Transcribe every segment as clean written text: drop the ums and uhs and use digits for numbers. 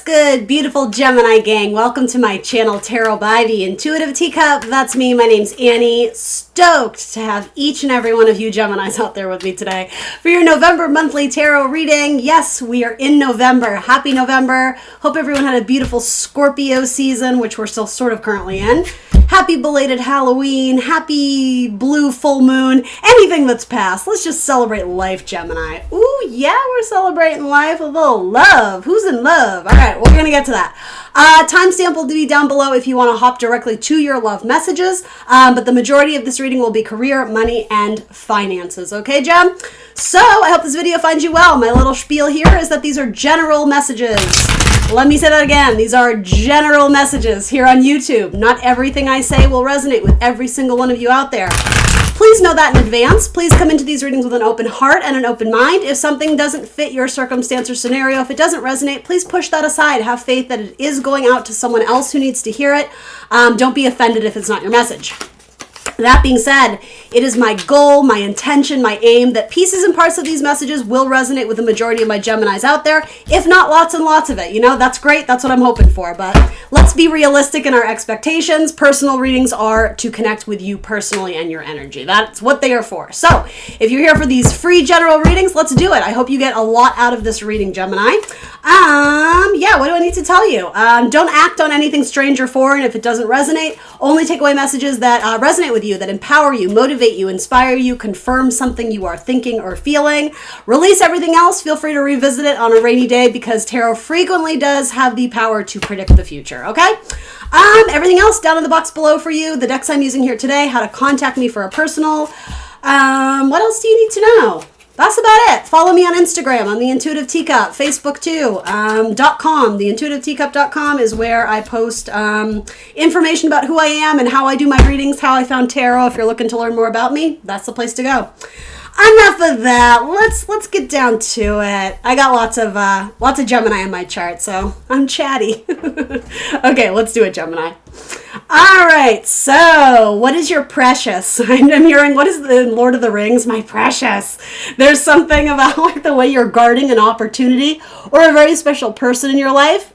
good, beautiful Gemini gang? Welcome to my channel, Tarot by the Intuitive Teacup. That's me. My name's Annie. Stoked to have each and every one of you Geminis out there with me today for your November monthly tarot reading. Yes, we are in November. Happy November. Hope everyone had a beautiful Scorpio season, which we're still sort of currently in. Happy belated Halloween. Happy blue full moon. Anything that's passed. Let's just celebrate life, Gemini. Ooh, yeah, we're celebrating life. A little love. Who's in love? All right, we're going to get to that. Timestamp will be down below if you want to hop directly to your love messages. But the majority of this reading will be career, money, and finances. Okay, Gem? So I hope this video finds you well. My little spiel here is that these are general messages. Let me say that again. These are general messages here on YouTube. Not everything I say will resonate with every single one of you out there. Please know that in advance. Please come into these readings with an open heart and an open mind. If something doesn't fit your circumstance or scenario, if it doesn't resonate, please push that aside. Have faith that it is going out to someone else who needs to hear it. Don't be offended if it's not your message. That being said, it is my goal, my intention, my aim that pieces and parts of these messages will resonate with the majority of my Geminis out there. If not, lots and lots of it. You know, that's great. That's what I'm hoping for. But let's be realistic in our expectations. Personal readings are to connect with you personally and your energy. That's what they are for. So if you're here for these free general readings, let's do it. I hope you get a lot out of this reading, Gemini. Yeah, what do I need to tell you? Don't act on anything strange or foreign if it doesn't resonate. Only take away messages that resonate with you, that empower you, motivate you, inspire you, confirm something you are thinking or feeling. Release everything else. Feel free to revisit it on a rainy day because tarot frequently does have the power to predict the future, okay? Everything else down in the box below for you. The decks I'm using here today, how to contact me for a personal. What else do you need to know? That's about it. Follow me on Instagram, on The Intuitive Teacup, Facebook too, .com. TheIntuitiveTeacup.com is where I post information about who I am and how I do my readings, how I found tarot. If you're looking to learn more about me, that's the place to go. Enough of that. Let's get down to it. I got lots of Gemini in my chart, so I'm chatty. Okay, let's do it, Gemini. All right, so what is your precious? I'm hearing, what is the Lord of the Rings? My precious. There's something about like the way you're guarding an opportunity or a very special person in your life.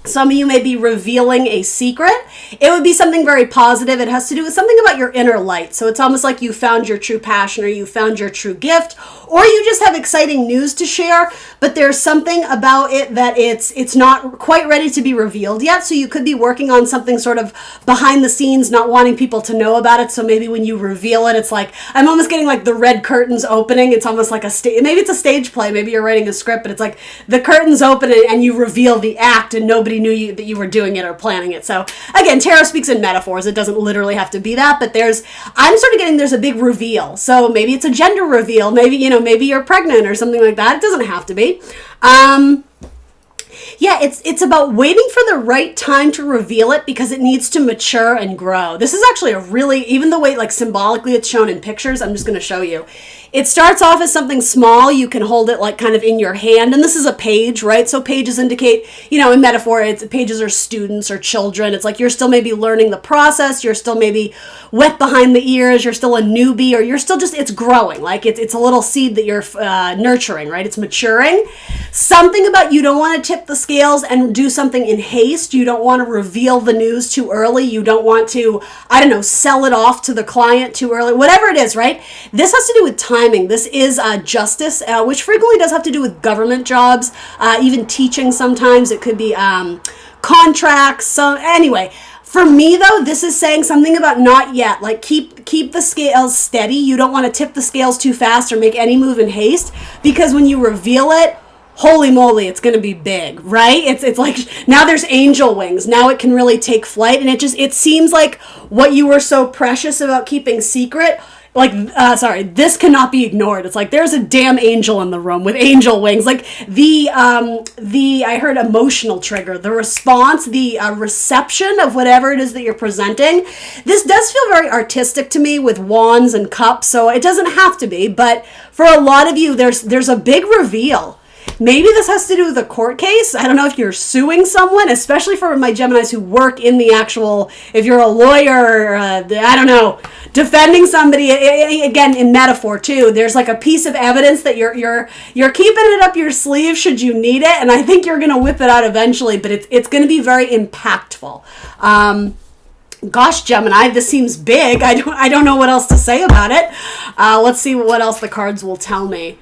Some of you may be revealing a secret. It would be something very positive. It has to do with something about your inner light. So it's almost like you found your true passion or you found your true gift, or you just have exciting news to share, but there's something about it that it's not quite ready to be revealed yet. So you could be working on something sort of behind the scenes, not wanting people to know about it. So maybe when you reveal it, it's like, I'm almost getting like the red curtains opening. It's almost like maybe it's a stage play. Maybe you're writing a script, but it's like the curtains open and you reveal the act and nobody knew that you were doing it or planning it. So again, tarot speaks in metaphors. It doesn't literally have to be that, but I'm sort of getting there's a big reveal. So maybe it's a gender reveal. Maybe you're pregnant or something like that. It doesn't have to be. Yeah, it's about waiting for the right time to reveal it because it needs to mature and grow. This is actually a really, even the way like symbolically it's shown in pictures, I'm just going to show you. It starts off as something small. You can hold it like kind of in your hand. And this is a page, right? So pages indicate, in metaphor, pages are students or children. It's like you're still maybe learning the process. You're still maybe wet behind the ears. You're still a newbie, or you're still just, it's growing. Like it's a little seed that you're nurturing, right? It's maturing. Something about you don't want to tip the scales and do something in haste. You don't want to reveal the news too early. You don't want to, sell it off to the client too early. Whatever it is, right? This has to do with timing. This is justice, which frequently does have to do with government jobs, even teaching sometimes. It could be contracts. So anyway, for me though, this is saying something about not yet. Like keep the scales steady. You don't want to tip the scales too fast or make any move in haste, because when you reveal it, holy moly, it's going to be big, right? It's like now there's angel wings. Now it can really take flight, and it seems like what you were so precious about keeping secret, this cannot be ignored. It's like there's a damn angel in the room with angel wings. Like I heard emotional trigger, the response, the reception of whatever it is that you're presenting. This does feel very artistic to me with wands and cups, so it doesn't have to be, but for a lot of you, there's a big reveal. Maybe this has to do with a court case. I don't know if you're suing someone, especially for my Geminis who work in the actual, if you're a lawyer, I don't know, defending somebody, again, in metaphor too, there's like a piece of evidence that you're keeping it up your sleeve should you need it, and I think you're going to whip it out eventually, but it's going to be very impactful. Gosh, Gemini, this seems big. I don't know what else to say about it. Let's see what else the cards will tell me.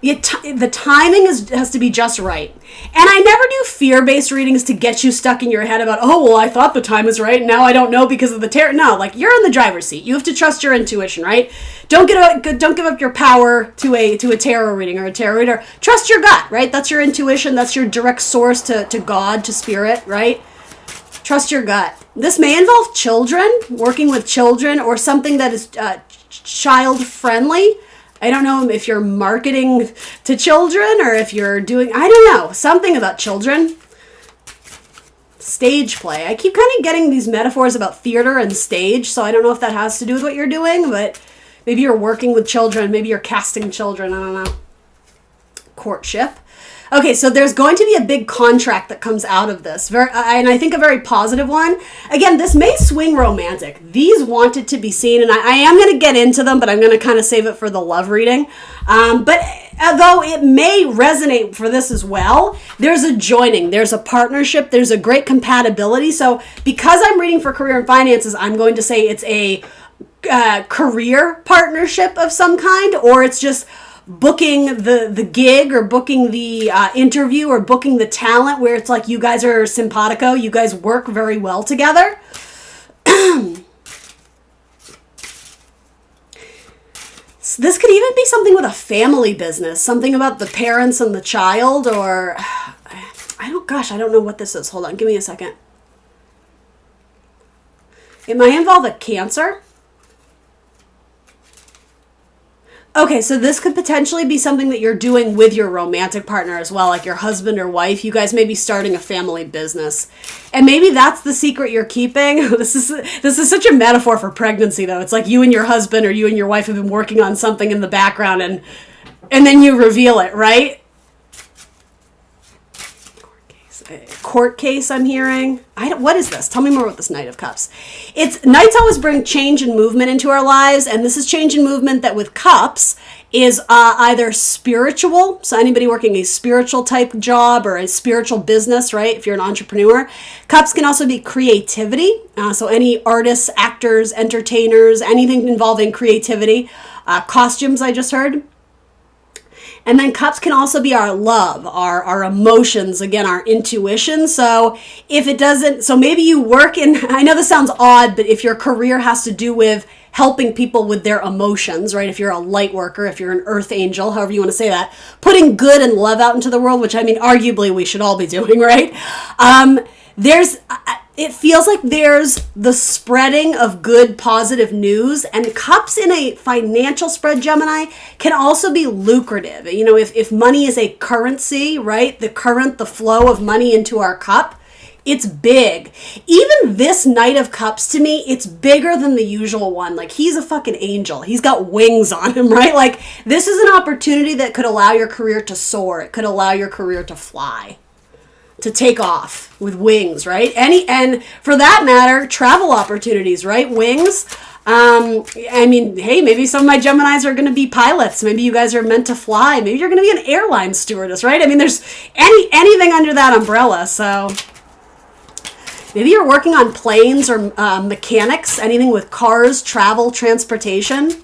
The timing has to be just right. And I never do fear-based readings to get you stuck in your head about, oh, well, I thought the time is right, now I don't know because of the tarot. No, like, you're in the driver's seat. You have to trust your intuition, right? Don't give up your power to a tarot reading or a tarot reader. Trust your gut, right? That's your intuition. That's your direct source to God, to spirit, right? Trust your gut. This may involve children, working with children, or something that is child-friendly. I don't know if you're marketing to children or if you're doing, I don't know, something about children. Stage play. I keep kind of getting these metaphors about theater and stage, so I don't know if that has to do with what you're doing, but maybe you're working with children, maybe you're casting children, I don't know. Courtship. Okay, so there's going to be a big contract that comes out of this, and I think a very positive one. Again, this may swing romantic. These wanted to be seen, and I am going to get into them, but I'm going to kind of save it for the love reading. But although it may resonate for this as well, there's a joining, there's a partnership, there's a great compatibility. So because I'm reading for career and finances, I'm going to say it's a career partnership of some kind, or it's just booking the gig or booking the interview or booking the talent where it's like you guys are simpatico, you guys work very well together. So this could even be something with a family business, something about the parents and the child, or I don't know what this is. Hold on, give me a second. It might involve a Cancer. Okay, so this could potentially be something that you're doing with your romantic partner as well, like your husband or wife. You guys may be starting a family business. And maybe that's the secret you're keeping. This is such a metaphor for pregnancy, though. It's like you and your husband or you and your wife have been working on something in the background, and then you reveal it, right? Court case I'm hearing. What is this? Tell me more about this Knight of Cups. Knights always bring change and movement into our lives, and this is change and movement that with Cups is either spiritual, so anybody working a spiritual type job or a spiritual business, right? If you're an entrepreneur. Cups can also be creativity, so any artists, actors, entertainers, anything involving creativity. Costumes, I just heard. And then cups can also be our love, our emotions, again, our intuition. So if it doesn't, so maybe you work in, I know this sounds odd, but if your career has to do with helping people with their emotions, right? If you're a light worker, if you're an earth angel, however you want to say that, putting good and love out into the world, which I mean, arguably we should all be doing, right? It feels like there's the spreading of good, positive news, and cups in a financial spread, Gemini, can also be lucrative. You know, if money is a currency, right? The flow of money into our cup, it's big. Even this Knight of Cups, to me, it's bigger than the usual one. Like, he's a fucking angel. He's got wings on him, right? Like, this is an opportunity that could allow your career to soar. It could allow your career to fly, to take off with wings, right? And for that matter, travel opportunities, right? Wings. I mean, hey, maybe some of my Geminis are going to be pilots. Maybe you guys are meant to fly. Maybe you're going to be an airline stewardess, right? I mean, there's anything under that umbrella. So maybe you're working on planes or mechanics, anything with cars, travel, transportation.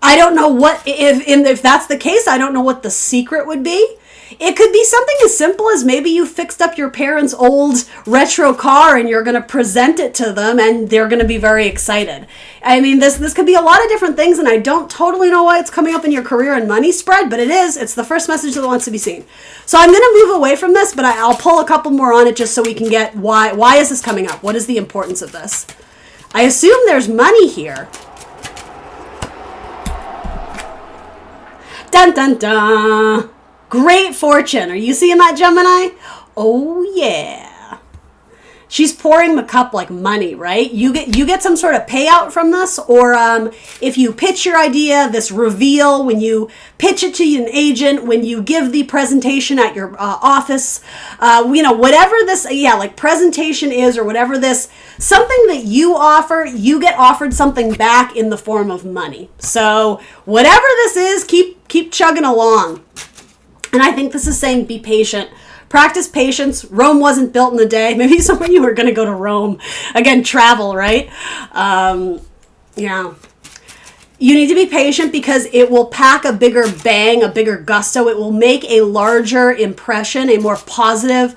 I don't know if that's the case, I don't know what the secret would be. It could be something as simple as maybe you fixed up your parents' old retro car and you're going to present it to them and they're going to be very excited. I mean, this could be a lot of different things, and I don't totally know why it's coming up in your career and money spread, but it is. It's the first message that wants to be seen. So I'm going to move away from this, but I'll pull a couple more on it just so we can get why is this coming up? What is the importance of this? I assume there's money here. Dun dun dun. Great fortune. Are you seeing that, Gemini? Oh, yeah. she's pouring the cup like money, right? You get some sort of payout from this, or if you pitch your idea, this reveal, when you pitch it to an agent, when you give the presentation at your office, whatever this, like presentation is, or whatever this, something that you offer, you get offered something back in the form of money. So whatever this is, keep chugging along. And I think this is saying be patient. Practice patience. Rome wasn't built in a day. Maybe some of you are going to go to Rome. Again, travel, right? You need to be patient because it will pack a bigger bang, a bigger gusto. It will make a larger impression, a more positive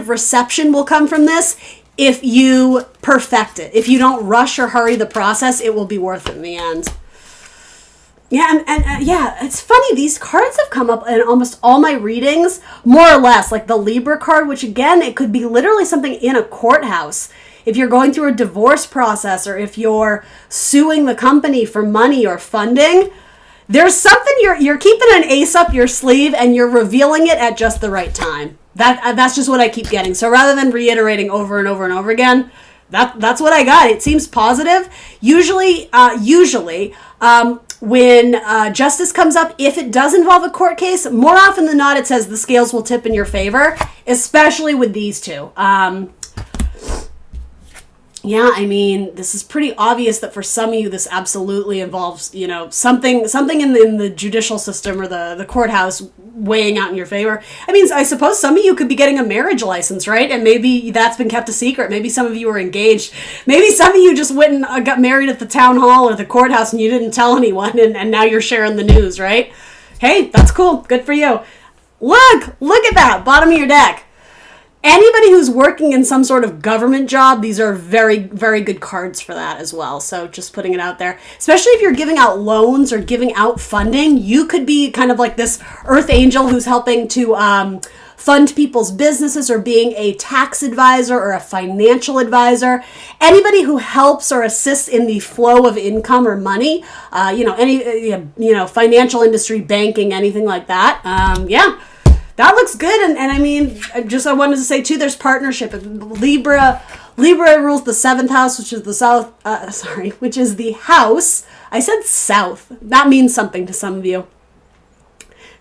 reception will come from this if you perfect it. If you don't rush or hurry the process, it will be worth it in the end. Yeah, and it's funny. These cards have come up in almost all my readings, more or less, like the Libra card, which again, it could be literally something in a courthouse. If you're going through a divorce process, or if you're suing the company for money or funding, there's something you're keeping an ace up your sleeve and you're revealing it at just the right time. That's just what I keep getting. So rather than reiterating over and over and over again, that's what I got. It seems positive. Usually, when justice comes up, if it does involve a court case, more often than not, it says the scales will tip in your favor, especially with these two. This is pretty obvious that for some of you, this absolutely involves, something in the judicial system or the courthouse weighing out in your favor. I suppose some of you could be getting a marriage license, right? And maybe that's been kept a secret. Maybe some of you are engaged. Maybe some of you just went and got married at the town hall or the courthouse and you didn't tell anyone, and now you're sharing the news, right? Hey, that's cool. Good for you. Look at that, bottom of your deck. Anybody who's working in some sort of government job, these are very, very good cards for that as well. So just putting it out there, especially if you're giving out loans or giving out funding, you could be kind of like this earth angel who's helping to fund people's businesses, or being a tax advisor or a financial advisor. Anybody who helps or assists in the flow of income or money, financial industry, banking, anything like that. That looks good, and I wanted to say too, there's partnership. Libra rules the 7th house, which is which is the house. I said south. That means something to some of you.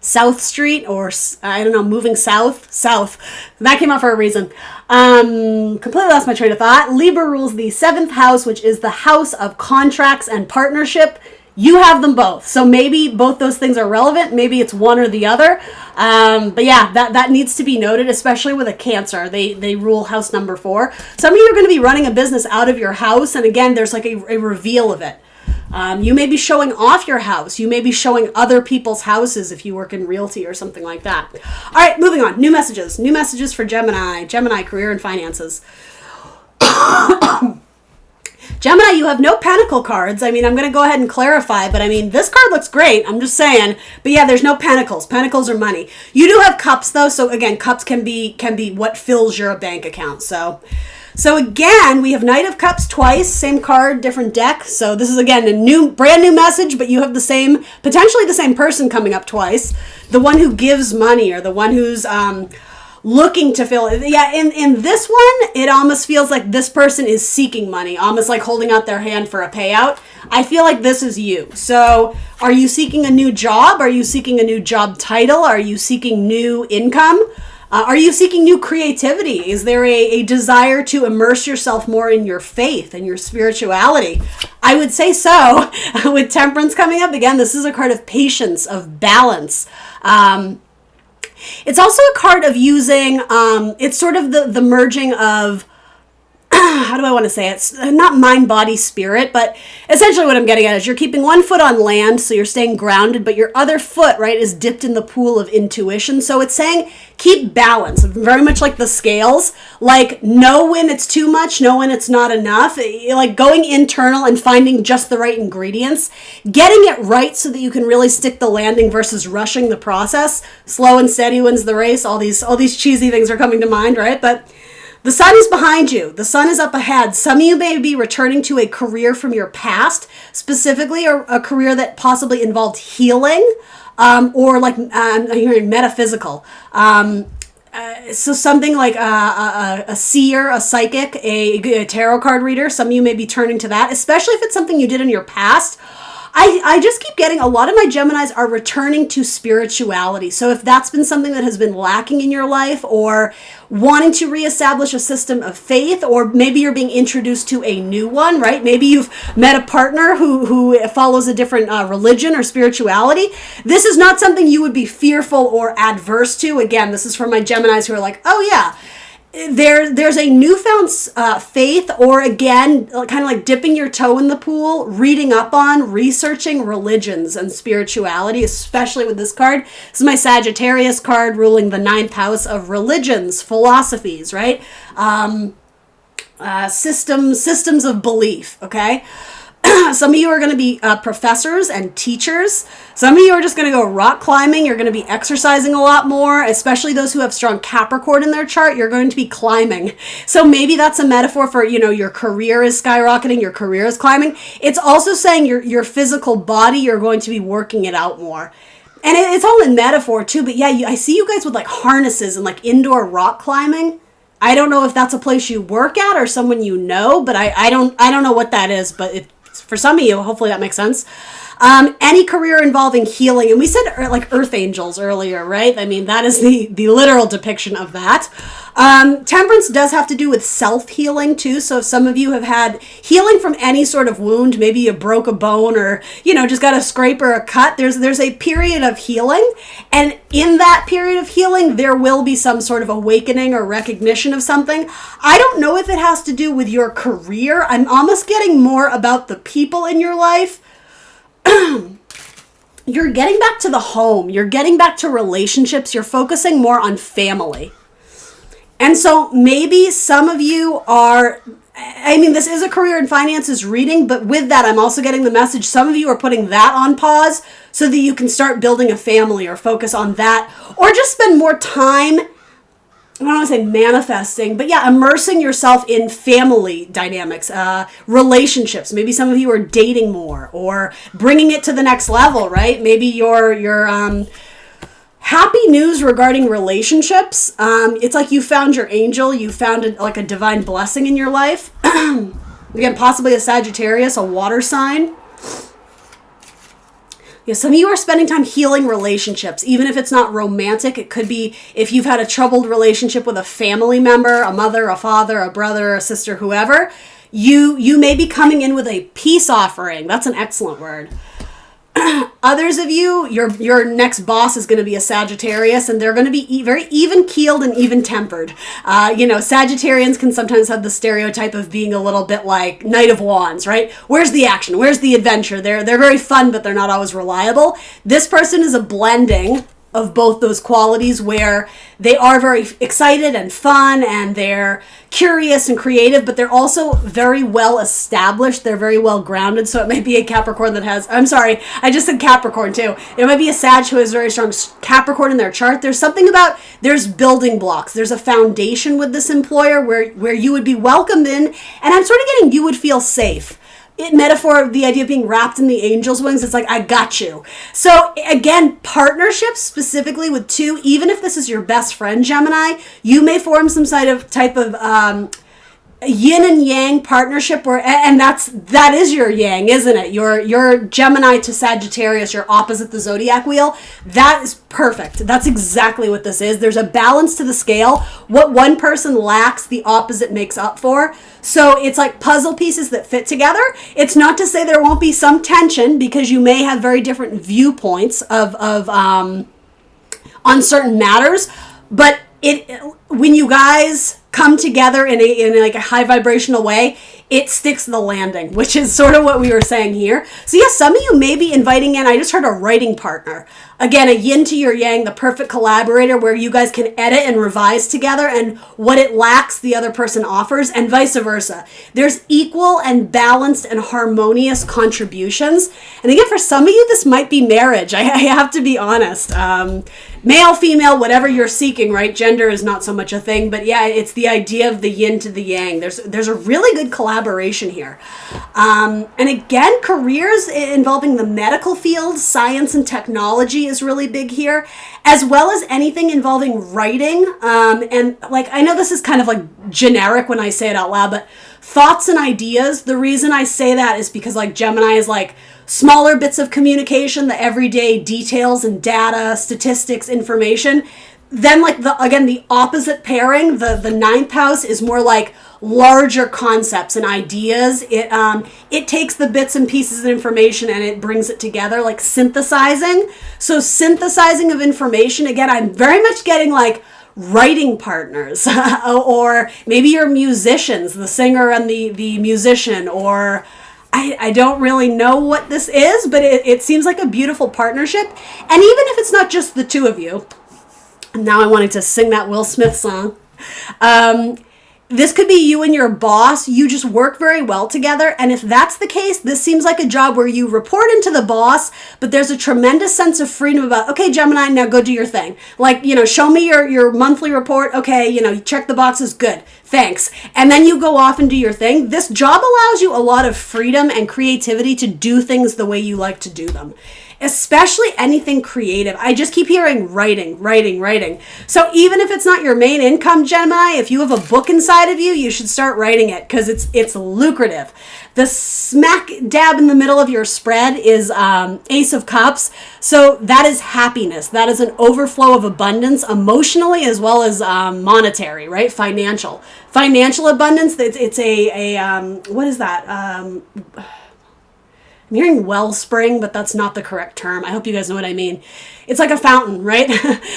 South Street, or I don't know, moving south. That came out for a reason. Completely lost my train of thought. Libra rules the 7th house, which is the house of contracts and partnership. You have them both. So maybe both those things are relevant. Maybe it's one or the other. That needs to be noted, especially with a Cancer. They rule house number 4. Some of you are going to be running a business out of your house. And again, there's like a reveal of it. You may be showing off your house. You may be showing other people's houses if you work in realty or something like that. All right, moving on. New messages for Gemini, career and finances. Gemini, you have no pentacle cards. I'm going to go ahead and clarify, but this card looks great. I'm just saying. But yeah, there's no pentacles. Pentacles are money. You do have cups though. So again, cups can be what fills your bank account. So again, we have Knight of Cups twice, same card, different deck. So this is again a brand new message, but you have potentially the same person coming up twice. The one who gives money, or the one who's looking to fill it. Yeah, in this one, it almost feels like this person is seeking money, almost like holding out their hand for a payout. I feel like this is you. So are you seeking a new job? Are you seeking a new job title? Are you seeking new income? Are you seeking new creativity? Is there a desire to immerse yourself more in your faith and your spirituality? I would say so. With Temperance coming up, again, this is a card of patience, of balance. It's also a card of using, it's sort of the merging of, how do I want to say it? It's not mind, body, spirit, but essentially what I'm getting at is you're keeping one foot on land, so you're staying grounded, but your other foot, right, is dipped in the pool of intuition. So it's saying keep balance, very much like the scales, like know when it's too much, know when it's not enough, like going internal and finding just the right ingredients, getting it right so that you can really stick the landing versus rushing the process. Slow and steady wins the race. All these cheesy things are coming to mind, right? But the sun is behind you. The sun is up ahead. Some of you may be returning to a career from your past, specifically a career that possibly involved healing, or like I'm hearing metaphysical. So something like a seer, a psychic, a tarot card reader. Some of you may be turning to that, especially if it's something you did in your past. I just keep getting a lot of my Geminis are returning to spirituality. So if that's been something that has been lacking in your life, or wanting to reestablish a system of faith, or maybe you're being introduced to a new one, right? Maybe you've met a partner who follows a different religion or spirituality. This is not something you would be fearful or adverse to. Again, this is for my Geminis who are like, oh yeah, there's a newfound faith, or again, kind of like dipping your toe in the pool, reading up on, researching religions and spirituality, especially with this card. This is my Sagittarius card ruling the 9th house of religions, philosophies, right? Systems of belief, okay? Some of you are going to be professors and teachers. Some of you are just going to go rock climbing. You're going to be exercising a lot more, especially those who have strong Capricorn in their chart. You're going to be climbing. So maybe that's a metaphor for, your career is skyrocketing, your career is climbing. It's also saying your physical body, you're going to be working it out more. And it's all in metaphor too, but yeah, I see you guys with like harnesses and like indoor rock climbing. I don't know if that's a place you work at or someone you know, but I don't know what that is, but for some of you, hopefully that makes sense. Any career involving healing. And we said like earth angels earlier, right? I mean, that is the literal depiction of that. Temperance does have to do with self-healing too. So if some of you have had healing from any sort of wound, maybe you broke a bone or, just got a scrape or a cut, there's a period of healing. And in that period of healing, there will be some sort of awakening or recognition of something. I don't know if it has to do with your career. I'm almost getting more about the people in your life. You're getting back to the home. You're getting back to relationships. You're focusing more on family. And so maybe some of you are, this is a career and finances reading, but with that, I'm also getting the message. Some of you are putting that on pause so that you can start building a family or focus on that, or just spend more time, I don't want to say manifesting, but yeah, immersing yourself in family dynamics, relationships. Maybe some of you are dating more or bringing it to the next level, right? Maybe your happy news regarding relationships. It's like you found your angel, you found a divine blessing in your life. Again, possibly a Sagittarius, a water sign. Yeah, some of you are spending time healing relationships, even if it's not romantic. It could be if you've had a troubled relationship with a family member, a mother, a father, a brother, a sister, whoever. You may be coming in with a peace offering. That's an excellent word. Others of you, your next boss is going to be a Sagittarius, and they're going to be very even-keeled and even-tempered. Sagittarians can sometimes have the stereotype of being a little bit like Knight of Wands, right? Where's the action? Where's the adventure? They're very fun, but they're not always reliable. This person is a blending of both those qualities, where they are very excited and fun and they're curious and creative, but they're also very well established. They're very well grounded. So it might be a Capricorn that has, I'm sorry, I just said Capricorn too. It might be a Sag who has very strong Capricorn in their chart. There's something about, there's building blocks. There's a foundation with this employer where you would be welcomed in. And I'm sort of getting, you would feel safe. Metaphor of the idea of being wrapped in the angel's wings. It's like, I got you. So again, partnerships specifically with two, even if this is your best friend, Gemini, you may form some type of yin and yang partnership where, and that is your yang, isn't it? Your Gemini to Sagittarius, you're opposite the zodiac wheel. That is perfect. That's exactly what this is. There's a balance to the scale. What one person lacks, the opposite makes up for. So it's like puzzle pieces that fit together. It's not to say there won't be some tension, because you may have very different viewpoints of on certain matters, but when you guys come together in a high vibrational way, it sticks the landing, which is sort of what we were saying here. So yes, some of you may be inviting in, I just heard a writing partner. Again, a yin to your yang, the perfect collaborator where you guys can edit and revise together, and what it lacks, the other person offers, and vice versa. There's equal and balanced and harmonious contributions. And again, for some of you, this might be marriage. I have to be honest. male, female, whatever you're seeking, right? Gender is not so much a thing, but yeah, it's the idea of the yin to the yang. There's a really good collaboration here. And again, careers involving the medical field, science and technology is really big here, as well as anything involving writing. And like, I know this is kind of like generic when I say it out loud, but thoughts and ideas. The reason I say that is because like Gemini is like smaller bits of communication, the everyday details and data, statistics, information. Then like the opposite pairing, the ninth house is more like larger concepts and ideas. It takes the bits and pieces of information and it brings it together, like synthesizing. So synthesizing of information, again, I'm very much getting like writing partners or maybe you're musicians, the singer and the musician, or I don't really know what this is, but it seems like a beautiful partnership. And even if it's not just the two of you, now I wanted to sing that Will Smith song. This could be you and your boss. You just work very well together. And if that's the case, this seems like a job where you report into the boss, but there's a tremendous sense of freedom about, okay, Gemini, now go do your thing. Like, show me your monthly report. Okay, you check the boxes. Good. Thanks. And then you go off and do your thing. This job allows you a lot of freedom and creativity to do things the way you like to do them. Especially anything creative. I just keep hearing writing. So even if it's not your main income, Gemini, if you have a book inside of you, you should start writing it because it's lucrative. The smack dab in the middle of your spread is Ace of Cups. So that is happiness. That is an overflow of abundance emotionally as well as monetary, right? Financial abundance. It's a what is that? I'm hearing wellspring, but that's not the correct term. I hope you guys know what I mean. It's like a fountain, right?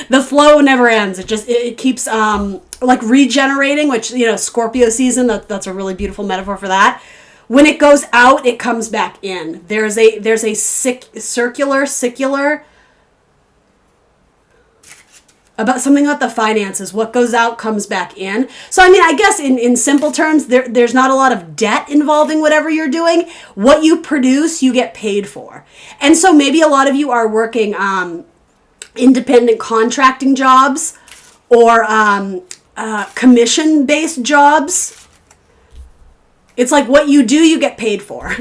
The flow never ends. It keeps like regenerating, which, Scorpio season, that's a really beautiful metaphor for that. When it goes out, it comes back in. There's a circular about something about the finances. What goes out comes back in. So, I guess in simple terms, there's not a lot of debt involving whatever you're doing. What you produce, you get paid for. And so maybe a lot of you are working independent contracting jobs or commission-based jobs. It's like what you do, you get paid for.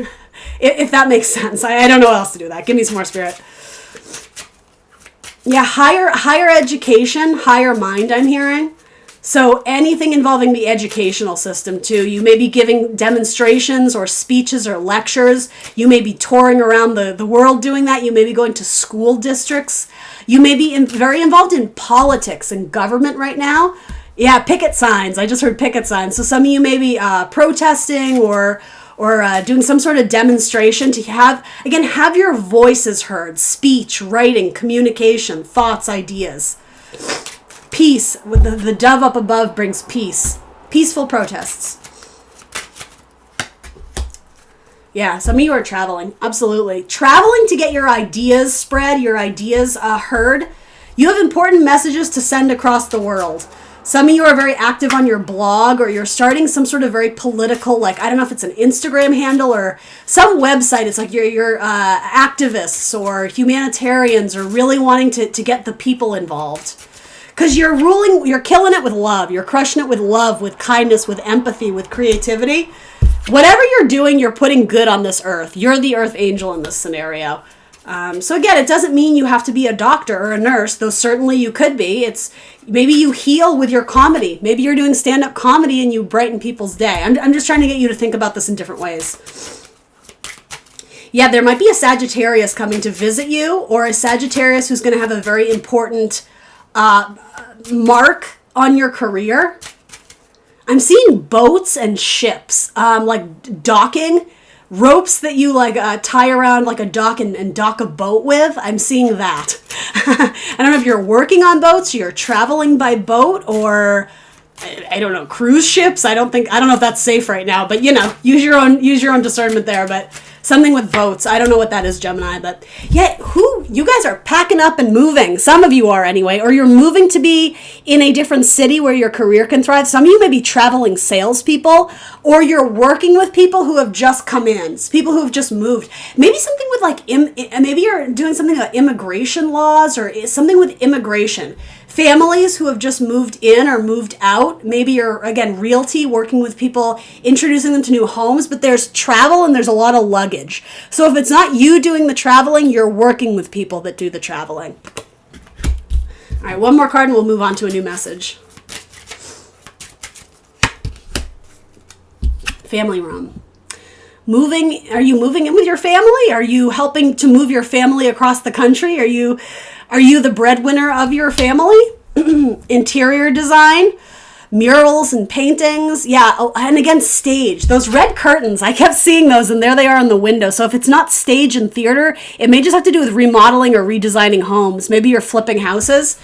If that makes sense. I don't know what else to do with that. Give me some more spirit. Yeah, higher education, higher mind, I'm hearing. So anything involving the educational system too. You may be giving demonstrations or speeches or lectures. You may be touring around the world doing that. You may be going to school districts. You may be very involved in politics and government right now. Yeah, picket signs. I just heard picket signs. So some of you may be protesting or doing some sort of demonstration to have your voices heard, speech, writing, communication, thoughts, ideas. Peace, the dove up above brings peace. Peaceful protests. Yeah, some of you are traveling, absolutely. Traveling to get your ideas spread, your ideas heard. You have important messages to send across the world. Some of you are very active on your blog, or you're starting some sort of very political, like, I don't know if it's an Instagram handle or some website. It's like your activists or humanitarians are really wanting to get the people involved. Because you're killing it with love. You're crushing it with love, with kindness, with empathy, with creativity. Whatever you're doing, you're putting good on this earth. You're the earth angel in this scenario. So again, it doesn't mean you have to be a doctor or a nurse, though certainly you could be. It's maybe you heal with your comedy. Maybe you're doing stand-up comedy and you brighten people's day. I'm just trying to get you to think about this in different ways. Yeah, there might be a Sagittarius coming to visit you, or a Sagittarius who's going to have a very important mark on your career. I'm seeing boats and ships, like docking. Ropes that you tie around like a dock and dock a boat with. I'm seeing that. I don't know if you're working on boats, or you're traveling by boat, or I don't know, cruise ships. I don't know if that's safe right now, but use your own discernment there. But Something with votes. I don't know what that is, Gemini, but yeah, you guys are packing up and moving. Some of you are anyway, or you're moving to be in a different city where your career can thrive. Some of you may be traveling salespeople, or you're working with people who have just come in, people who have just moved. Maybe something with like, maybe you're doing something about immigration laws or something with immigration. Families who have just moved in or moved out. Maybe you're, again, realty, working with people, introducing them to new homes, but there's travel and there's a lot of luggage. So if it's not you doing the traveling, you're working with people that do the traveling. All right, one more card and we'll move on to a new message. Family room. Are you moving in with your family? Are you helping to move your family across the country? Are you the breadwinner of your family? Interior design, murals and paintings. Yeah, oh, and again, stage. Those red curtains, I kept seeing those, and there they are on the window. So if it's not stage and theater, it may just have to do with remodeling or redesigning homes. Maybe you're flipping houses.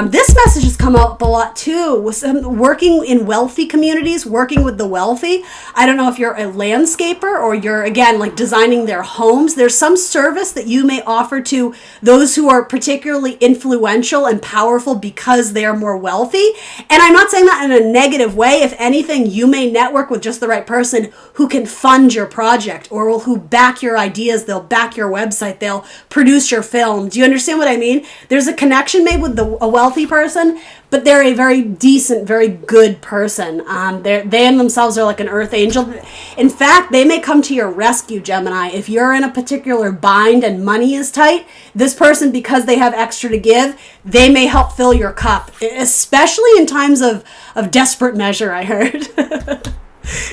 This message has come up a lot too, with working in wealthy communities, working with the wealthy. I don't know if you're a landscaper or you're, again, like designing their homes. There's some service that you may offer to those who are particularly influential and powerful because they are more wealthy. And I'm not saying that in a negative way. If anything, you may network with just the right person who can fund your project or who back your ideas. They'll back your website. They'll produce your film. Do you understand what I mean? There's a connection made with a wealthy person, but they're a very decent, very good person. They in themselves are like an earth angel. In fact, they may come to your rescue, Gemini. If you're in a particular bind and money is tight, this person, because they have extra to give, they may help fill your cup, especially in times of desperate measure, I heard.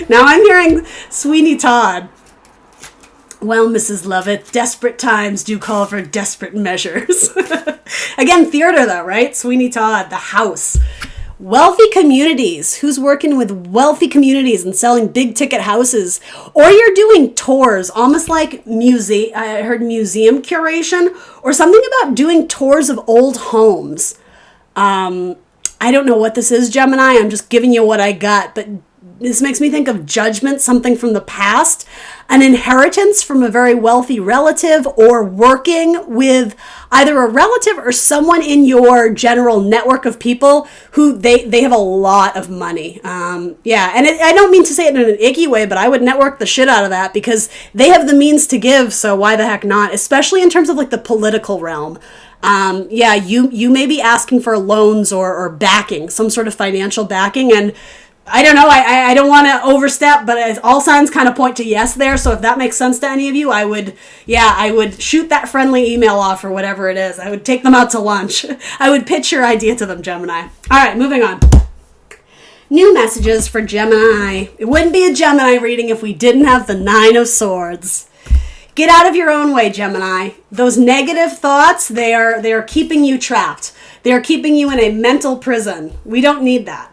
Now I'm hearing Sweeney Todd. Well, Mrs. Lovett, desperate times do call for desperate measures. Again, theater though, right? Sweeney Todd, The House. Wealthy communities. Who's working with wealthy communities and selling big ticket houses? Or you're doing tours, almost like I heard museum curation, or something about doing tours of old homes. I don't know what this is, Gemini. I'm just giving you what I got, but this makes me think of judgment, something from the past, an inheritance from a very wealthy relative, or working with either a relative or someone in your general network of people who they have a lot of money. Yeah, and I don't mean to say it in an icky way, but I would network the shit out of that because they have the means to give, so why the heck not? Especially in terms of like the political realm. Yeah, you may be asking for loans or backing, some sort of financial backing, and I don't know, I don't want to overstep, but all signs kind of point to yes there. So if that makes sense to any of you, I would shoot that friendly email off or whatever it is. I would take them out to lunch. I would pitch your idea to them, Gemini. All right, moving on. New messages for Gemini. It wouldn't be a Gemini reading if we didn't have the Nine of Swords. Get out of your own way, Gemini. Those negative thoughts, they are keeping you trapped. They are keeping you in a mental prison. We don't need that.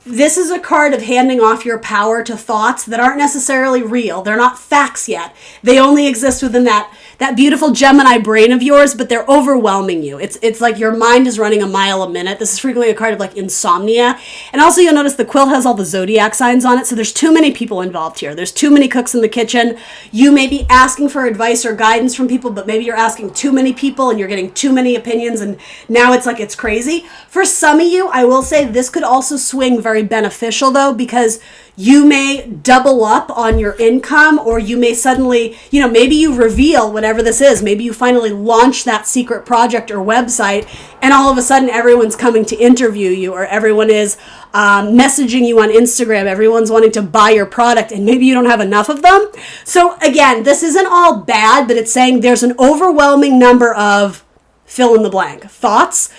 This is a card of handing off your power to thoughts that aren't necessarily real. They're not facts yet. They only exist within that beautiful Gemini brain of yours, but they're overwhelming you. It's like your mind is running a mile a minute. This is frequently a card of like insomnia. And also you'll notice the quilt has all the zodiac signs on it, so there's too many people involved here. There's too many cooks in the kitchen. You may be asking for advice or guidance from people, but maybe you're asking too many people and you're getting too many opinions, and now it's like it's crazy. For some of you, I will say this could also swing very beneficial though, because you may double up on your income, or you may suddenly, maybe you reveal whatever this is. Maybe you finally launch that secret project or website, and all of a sudden everyone's coming to interview you, or everyone is messaging you on Instagram. Everyone's wanting to buy your product, and maybe you don't have enough of them. So again, this isn't all bad, but it's saying there's an overwhelming number of fill in the blank thoughts,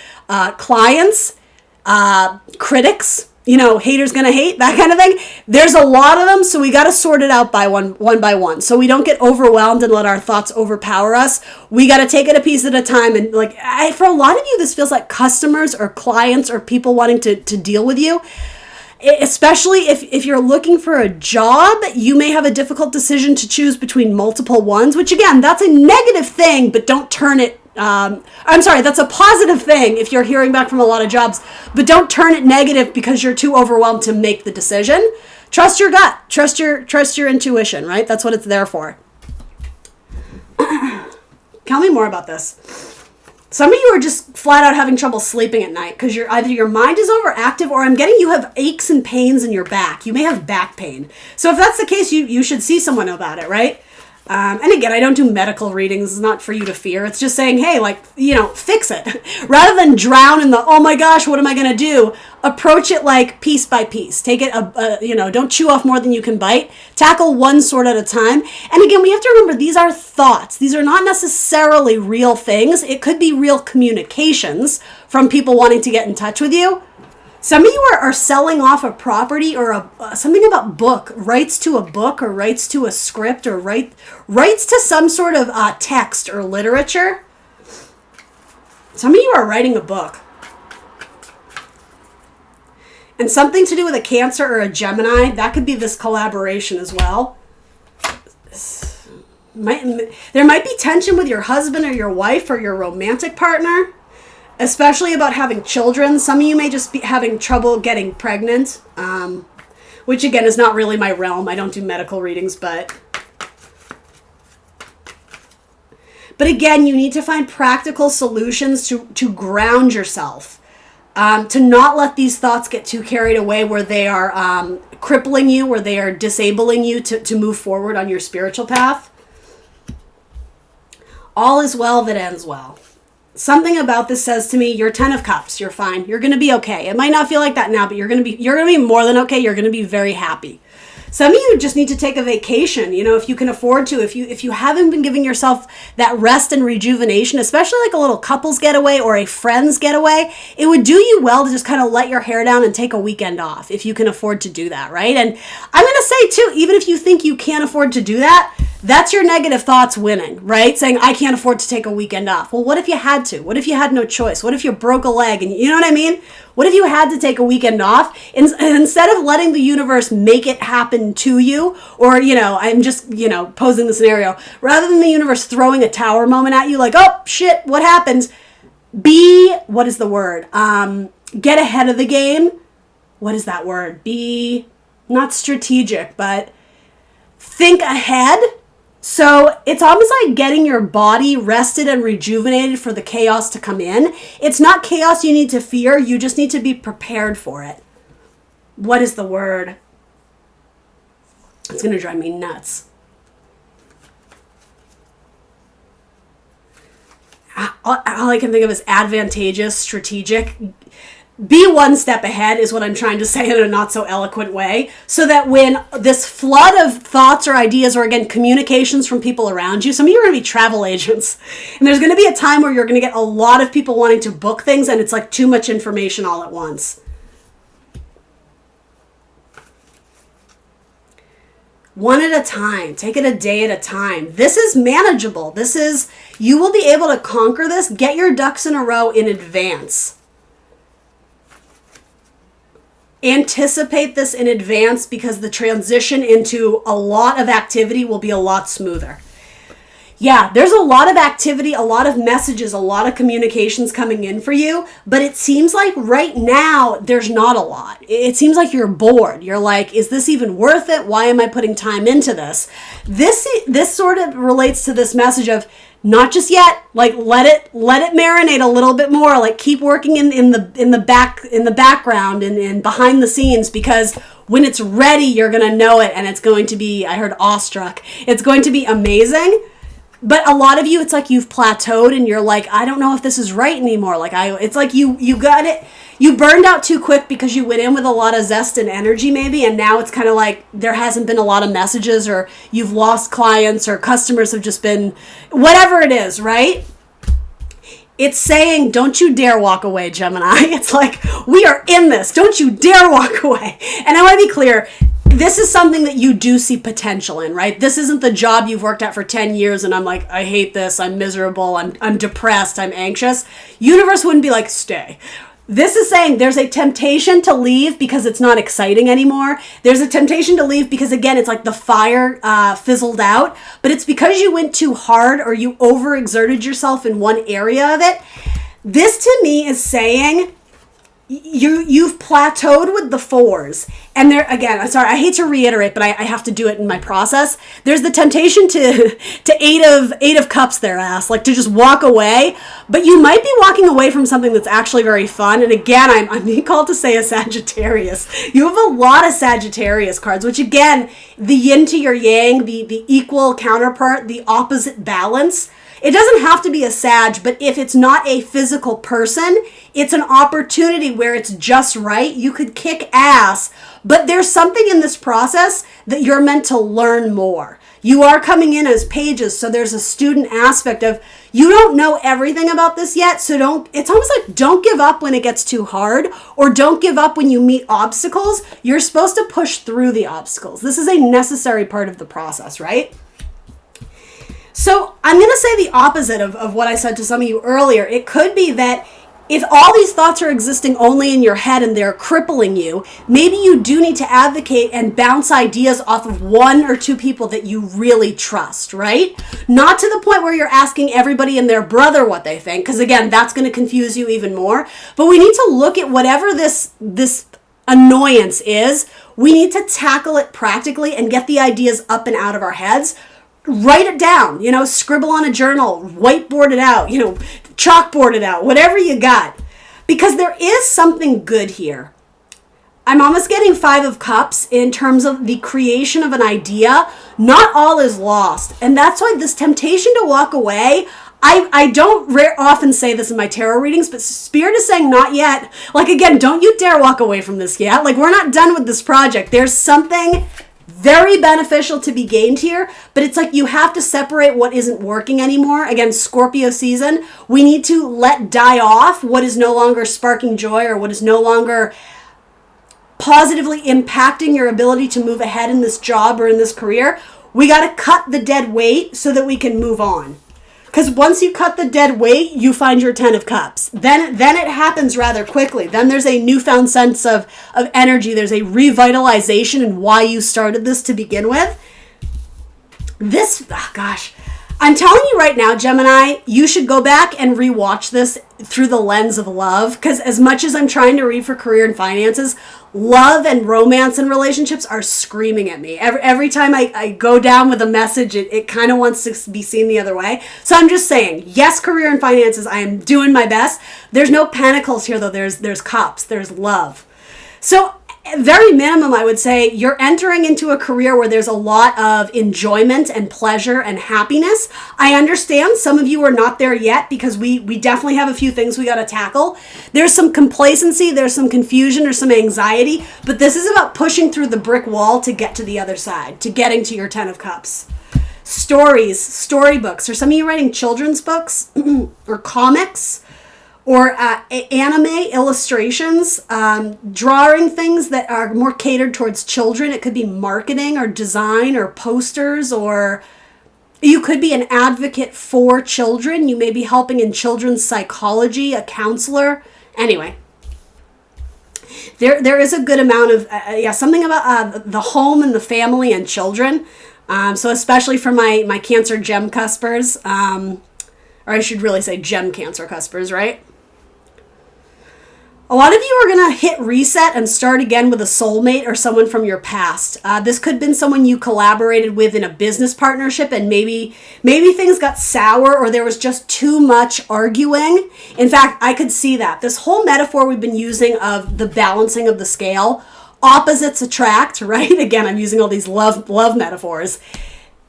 clients, critics, haters gonna hate, that kind of thing. There's a lot of them, so we got to sort it out one by one, so we don't get overwhelmed and let our thoughts overpower us. We got to take it a piece at a time. And for a lot of you, this feels like customers or clients or people wanting to deal with you. Especially if you're looking for a job, you may have a difficult decision to choose between multiple ones, which again, that's a negative thing, but don't turn it that's a positive thing if you're hearing back from a lot of jobs, but don't turn it negative because you're too overwhelmed to make the decision. Trust your gut. Trust your intuition, right? That's what it's there for. Tell me more about this. Some of you are just flat out having trouble sleeping at night because either your mind is overactive or I'm getting you have aches and pains in your back. You may have back pain. So if that's the case, you should see someone about it, right? And again, I don't do medical readings. It's not for you to fear. It's just saying, hey, fix it. Rather than drown in the, oh my gosh, what am I going to do? Approach it like piece by piece. Take it, don't chew off more than you can bite. Tackle one sort at a time. And again, we have to remember these are thoughts. These are not necessarily real things. It could be real communications from people wanting to get in touch with you. Some of you are selling off a property or something about rights to a book or rights to a script or rights to some sort of text or literature. Some of you are writing a book. And something to do with a Cancer or a Gemini, that could be this collaboration as well. There might be tension with your husband or your wife or your romantic partner. Especially about having children. Some of you may just be having trouble getting pregnant, which again is not really my realm. I don't do medical readings, but again, you need to find practical solutions to ground yourself, to not let these thoughts get too carried away where they are crippling you, where they are disabling you to move forward on your spiritual path. All is well that ends well. Something about this says to me, you're 10 of Cups. You're fine. You're going to be okay. It might not feel like that now, but you're going to be more than okay. You're going to be very happy. Some of you just need to take a vacation, if you can afford to. If you haven't been giving yourself that rest and rejuvenation, especially like a little couples getaway or a friends getaway, it would do you well to just kind of let your hair down and take a weekend off if you can afford to do that, right? And I'm going to say too, even if you think you can't afford to do that, that's your negative thoughts winning, right? Saying, I can't afford to take a weekend off. Well, what if you had to? What if you had no choice? What if you broke a leg? And you know what I mean? What if you had to take a weekend off? And instead of letting the universe make it happen to you, or, I'm just, posing the scenario, rather than the universe throwing a tower moment at you like, oh, shit, what happened? What is the word? Get ahead of the game. What is that word? Be not strategic, but think ahead. So it's almost like getting your body rested and rejuvenated for the chaos to come in. It's not chaos you need to fear. You just need to be prepared for it. What is the word? It's going to drive me nuts. All I can think of is advantageous, strategic. Be one step ahead is what I'm trying to say in a not so eloquent way, so that when this flood of thoughts or ideas or again communications from people around you, some of you are going to be travel agents, and there's going to be a time where you're going to get a lot of people wanting to book things and it's like too much information all at once. One at a time. Take it a day at a time. This is manageable. You will be able to conquer this. Get your ducks in a row in advance. Anticipate this in advance because the transition into a lot of activity will be a lot smoother. Yeah, there's a lot of activity, a lot of messages, a lot of communications coming in for you, but it seems like right now there's not a lot. It seems like you're bored. You're like, is this even worth it? Why am I putting time into this? This sort of relates to this message of not just yet, like let it marinate a little bit more, like keep working in the background and behind the scenes, because when it's ready, you're going to know it, and it's going to be, I heard awestruck. It's going to be amazing. But a lot of you, it's like you've plateaued and you're like, I don't know if this is right anymore. It's like you got it. You burned out too quick because you went in with a lot of zest and energy maybe, and now it's kind of like there hasn't been a lot of messages, or you've lost clients, or customers have just been, whatever it is, right? It's saying, don't you dare walk away, Gemini. It's like, we are in this. Don't you dare walk away. And I want to be clear. This is something that you do see potential in, right? This isn't the job you've worked at for 10 years and I'm like, I hate this, I'm miserable, I'm depressed, I'm anxious. Universe wouldn't be like, stay. This is saying there's a temptation to leave because it's not exciting anymore. There's a temptation to leave because, again, it's like the fire fizzled out, but it's because you went too hard or you overexerted yourself in one area of it. This to me is saying, you've plateaued with the fours. And there again, I'm sorry, I hate to reiterate, but I have to do it in my process. There's the temptation to eight of cups there, ass, like to just walk away. But you might be walking away from something that's actually very fun. And again, I'm being called to say a Sagittarius. You have a lot of Sagittarius cards, which again, the yin to your yang, the equal counterpart, the opposite balance. It doesn't have to be a Sag, but if it's not a physical person, it's an opportunity where it's just right. You could kick ass, but there's something in this process that you're meant to learn more. You are coming in as pages, so there's a student aspect of you don't know everything about this yet, so it's almost like don't give up when it gets too hard, or don't give up when you meet obstacles. You're supposed to push through the obstacles. This is a necessary part of the process, right? So I'm going to say the opposite of what I said to some of you earlier. It could be that if all these thoughts are existing only in your head and they're crippling you, maybe you do need to advocate and bounce ideas off of one or two people that you really trust, right? Not to the point where you're asking everybody and their brother what they think, because again, that's going to confuse you even more. But we need to look at whatever this annoyance is. We need to tackle it practically and get the ideas up and out of our heads. Write it down, scribble on a journal, whiteboard it out, chalkboard it out, whatever you got. Because there is something good here. I'm almost getting 5 of Cups in terms of the creation of an idea. Not all is lost. And that's why this temptation to walk away, I don't often say this in my tarot readings, but Spirit is saying not yet. Like, again, don't you dare walk away from this yet. Like, we're not done with this project. There's something very beneficial to be gained here, but it's like you have to separate what isn't working anymore. Again, Scorpio season, we need to let die off what is no longer sparking joy or what is no longer positively impacting your ability to move ahead in this job or in this career. We got to cut the dead weight so that we can move on. Because once you cut the dead weight, you find your 10 of Cups. Then it happens rather quickly. Then there's a newfound sense of energy. There's a revitalization in why you started this to begin with. I'm telling you right now, Gemini, you should go back and rewatch this through the lens of love. Because as much as I'm trying to read for career and finances, love and romance and relationships are screaming at me. Every time I go down with a message, it kind of wants to be seen the other way. So I'm just saying, yes, career and finances, I am doing my best. There's no pentacles here, though. There's cups. There's love. So very minimum, I would say you're entering into a career where there's a lot of enjoyment and pleasure and happiness. I understand some of you are not there yet because we definitely have a few things we got to tackle. There's some complacency, there's some confusion or some anxiety, but this is about pushing through the brick wall to get to the other side, to getting to your 10 of Cups. Stories, storybooks. Are some of you writing children's books or comics? Or anime illustrations, drawing things that are more catered towards children. It could be marketing or design or posters, or you could be an advocate for children. You may be helping in children's psychology, a counselor. Anyway, there is a good amount of, something about the home and the family and children. So especially for my Cancer gem cuspers, or I should really say gem Cancer cuspers, right? A lot of you are going to hit reset and start again with a soulmate or someone from your past. This could have been someone you collaborated with in a business partnership, and maybe things got sour or there was just too much arguing. In fact, I could see that. This whole metaphor we've been using of the balancing of the scale, opposites attract, right? Again, I'm using all these love metaphors.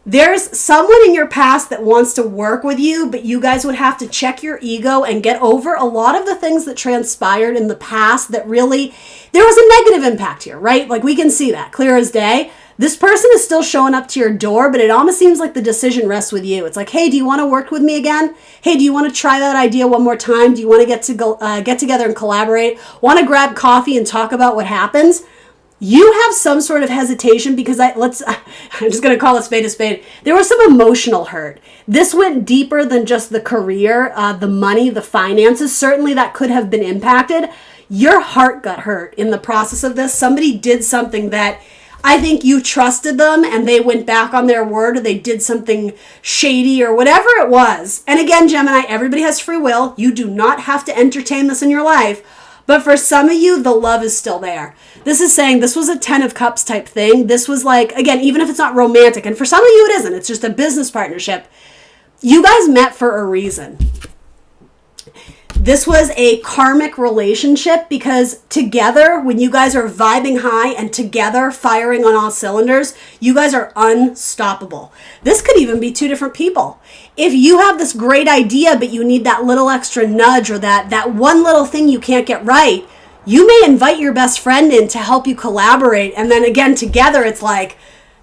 There's someone in your past that wants to work with you, but you guys would have to check your ego and get over a lot of the things that transpired in the past that really, there was a negative impact here, right? Like we can see that clear as day. This person is still showing up to your door, but it almost seems like the decision rests with you. It's like, hey, do you want to work with me again? Hey, do you want to try that idea one more time? Do you want to get together and collaborate? Want to grab coffee and talk about what happens? You have some sort of hesitation because I'm just going to call a spade a spade. There was some emotional hurt. This went deeper than just the career, the money, the finances. Certainly that could have been impacted. Your heart got hurt in the process of this. Somebody did something that I think you trusted them and they went back on their word, or they did something shady or whatever it was. And again, Gemini, everybody has free will. You do not have to entertain this in your life. But for some of you, the love is still there. This is saying this was a 10 of Cups type thing. This was like, again, even if it's not romantic, and for some of you it isn't, it's just a business partnership. You guys met for a reason. This was a karmic relationship because together, when you guys are vibing high and together firing on all cylinders, you guys are unstoppable. This could even be two different people. If you have this great idea, but you need that little extra nudge or that one little thing you can't get right, you may invite your best friend in to help you collaborate. And then again, together, it's like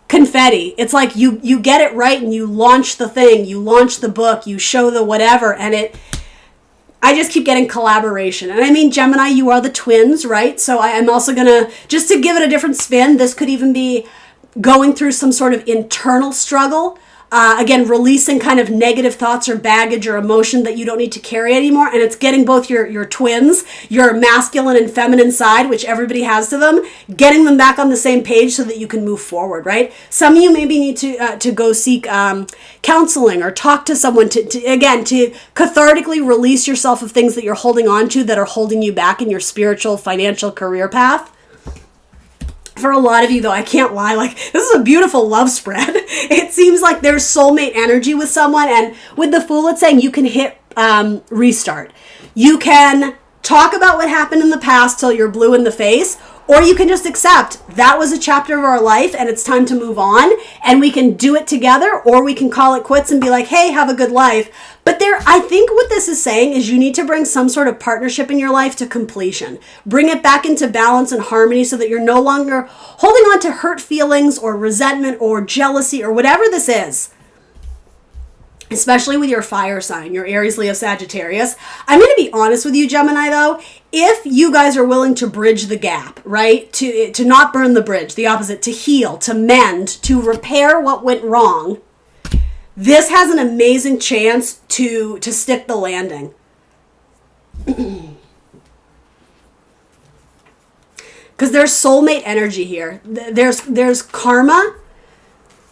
confetti. It's like you get it right and you launch the thing, you launch the book, you show the whatever, and I just keep getting collaboration. And I mean, Gemini, you are the twins, right? So I'm also going to, just to give it a different spin, this could even be going through some sort of internal struggle. Again, releasing kind of negative thoughts or baggage or emotion that you don't need to carry anymore. And it's getting both your twins, your masculine and feminine side, which everybody has to them, getting them back on the same page so that you can move forward, right? Some of you maybe need to go seek counseling or talk to someone to cathartically release yourself of things that you're holding on to that are holding you back in your spiritual, financial, career path. For a lot of you, though, I can't lie, like, this is a beautiful love spread. It seems like there's soulmate energy with someone, and with the Fool, it's saying you can hit restart. You can talk about what happened in the past till you're blue in the face, or you can just accept that was a chapter of our life and it's time to move on, and we can do it together, or we can call it quits and be like, hey, have a good life. But I think what this is saying is you need to bring some sort of partnership in your life to completion. Bring it back into balance and harmony so that you're no longer holding on to hurt feelings or resentment or jealousy or whatever this is. Especially with your fire sign, your Aries, Leo, Sagittarius. I'm going to be honest with you, Gemini, though. If you guys are willing to bridge the gap, right? To not burn the bridge, the opposite, to heal, to mend, to repair what went wrong, this has an amazing chance to stick the landing. Because there's soulmate energy here. There's karma.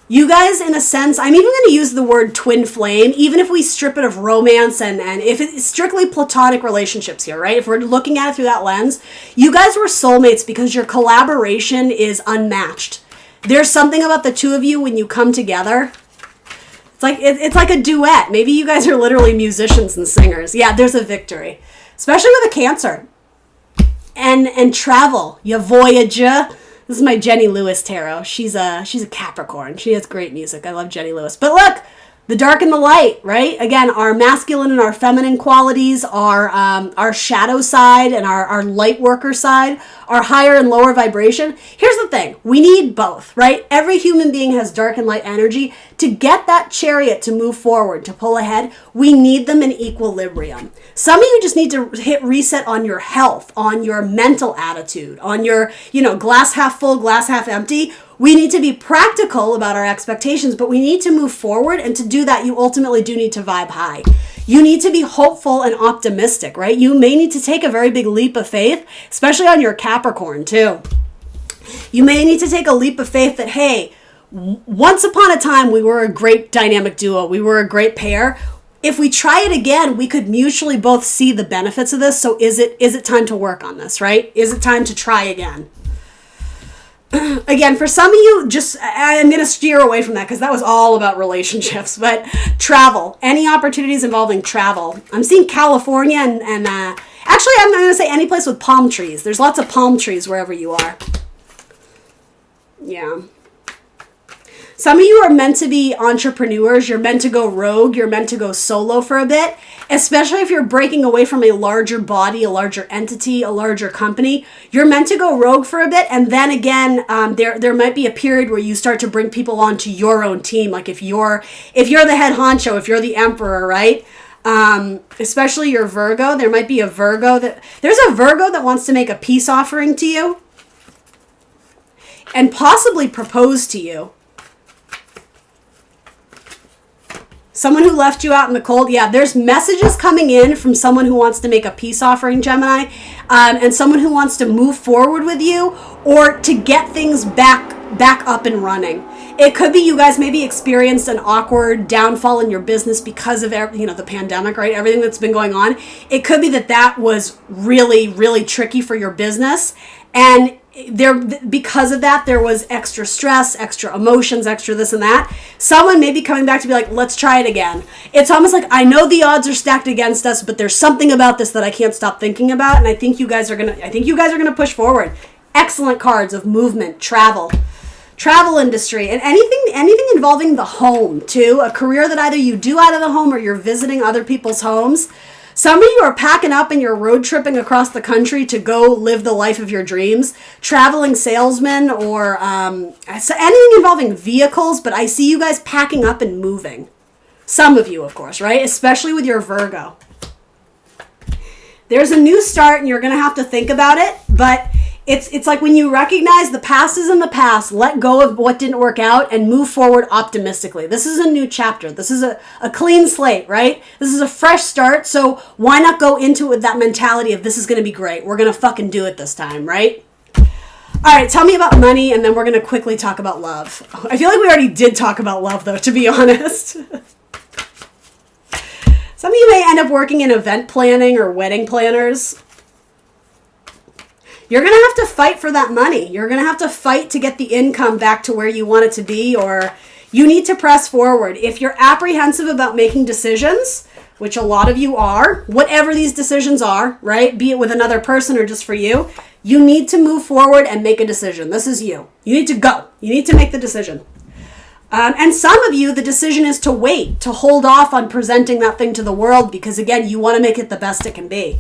You guys, in a sense, I'm even going to use the word twin flame, even if we strip it of romance and if it's strictly platonic relationships here, right? If we're looking at it through that lens, you guys were soulmates because your collaboration is unmatched. There's something about the two of you when you come together. It's like a duet. Maybe you guys are literally musicians and singers. Yeah, there's a victory. Especially with a Cancer. And travel. You voyage. This is my Jenny Lewis tarot. She's a Capricorn. She has great music. I love Jenny Lewis. But look, the dark and the light, right? Again, our masculine and our feminine qualities, our shadow side and our light worker side, our higher and lower vibration. Here's the thing. We need both, right? Every human being has dark and light energy. To get that chariot to move forward, to pull ahead, we need them in equilibrium. Some of you just need to hit reset on your health, on your mental attitude, on your, glass half full, glass half empty. We need to be practical about our expectations, but we need to move forward. And to do that, you ultimately do need to vibe high. You need to be hopeful and optimistic, right? You may need to take a very big leap of faith, especially on your Capricorn too. You may need to take a leap of faith that, hey, once upon a time, we were a great dynamic duo. We were a great pair. If we try it again, we could mutually both see the benefits of this. So is it time to work on this, right? Is it time to try again? Again, for some of you, I'm going to steer away from that because that was all about relationships. But travel, any opportunities involving travel. I'm seeing California and actually, I'm going to say any place with palm trees. There's lots of palm trees wherever you are. Yeah. Some of you are meant to be entrepreneurs. You're meant to go rogue. You're meant to go solo for a bit, especially if you're breaking away from a larger body, a larger entity, a larger company. You're meant to go rogue for a bit. And then again, there might be a period where you start to bring people onto your own team. Like if you're the head honcho, if you're the emperor, right? Especially your Virgo, there's a Virgo that wants to make a peace offering to you and possibly propose to you. Someone who left you out in the cold. Yeah, there's messages coming in from someone who wants to make a peace offering, Gemini, and someone who wants to move forward with you or to get things back up and running. It could be you guys maybe experienced an awkward downfall in your business because of, the pandemic, right? Everything that's been going on. It could be that was really, really tricky for your business. And because of that, there was extra stress, extra emotions, extra this and that. Someone may be coming back to be like, let's try it again. It's almost like, I know the odds are stacked against us, but there's something about this that I can't stop thinking about. And I think you guys are going to push forward. Excellent cards of movement, travel industry, and anything involving the home too. A career that either you do out of the home or you're visiting other people's homes. Some of you are packing up and you're road tripping across the country to go live the life of your dreams. Traveling salesman or so anything involving vehicles, but I see you guys packing up and moving. Some of you, of course, right? Especially with your Virgo. There's a new start and you're going to have to think about it, but it's like when you recognize the past is in the past, let go of what didn't work out and move forward optimistically. This is a new chapter. This is a clean slate, right? This is a fresh start. So why not go into it with that mentality of this is going to be great. We're going to fucking do it this time, right? All right, tell me about money, and then we're going to quickly talk about love. I feel like we already did talk about love, though, to be honest. Some of you may end up working in event planning or wedding planners. You're going to have to fight for that money. You're going to have to fight to get the income back to where you want it to be, or you need to press forward. If you're apprehensive about making decisions, which a lot of you are, whatever these decisions are, right? Be it with another person or just for you, you need to move forward and make a decision. This is you. You need to go. You need to make the decision. And some of you, the decision is to wait, to hold off on presenting that thing to the world because, again, you want to make it the best it can be.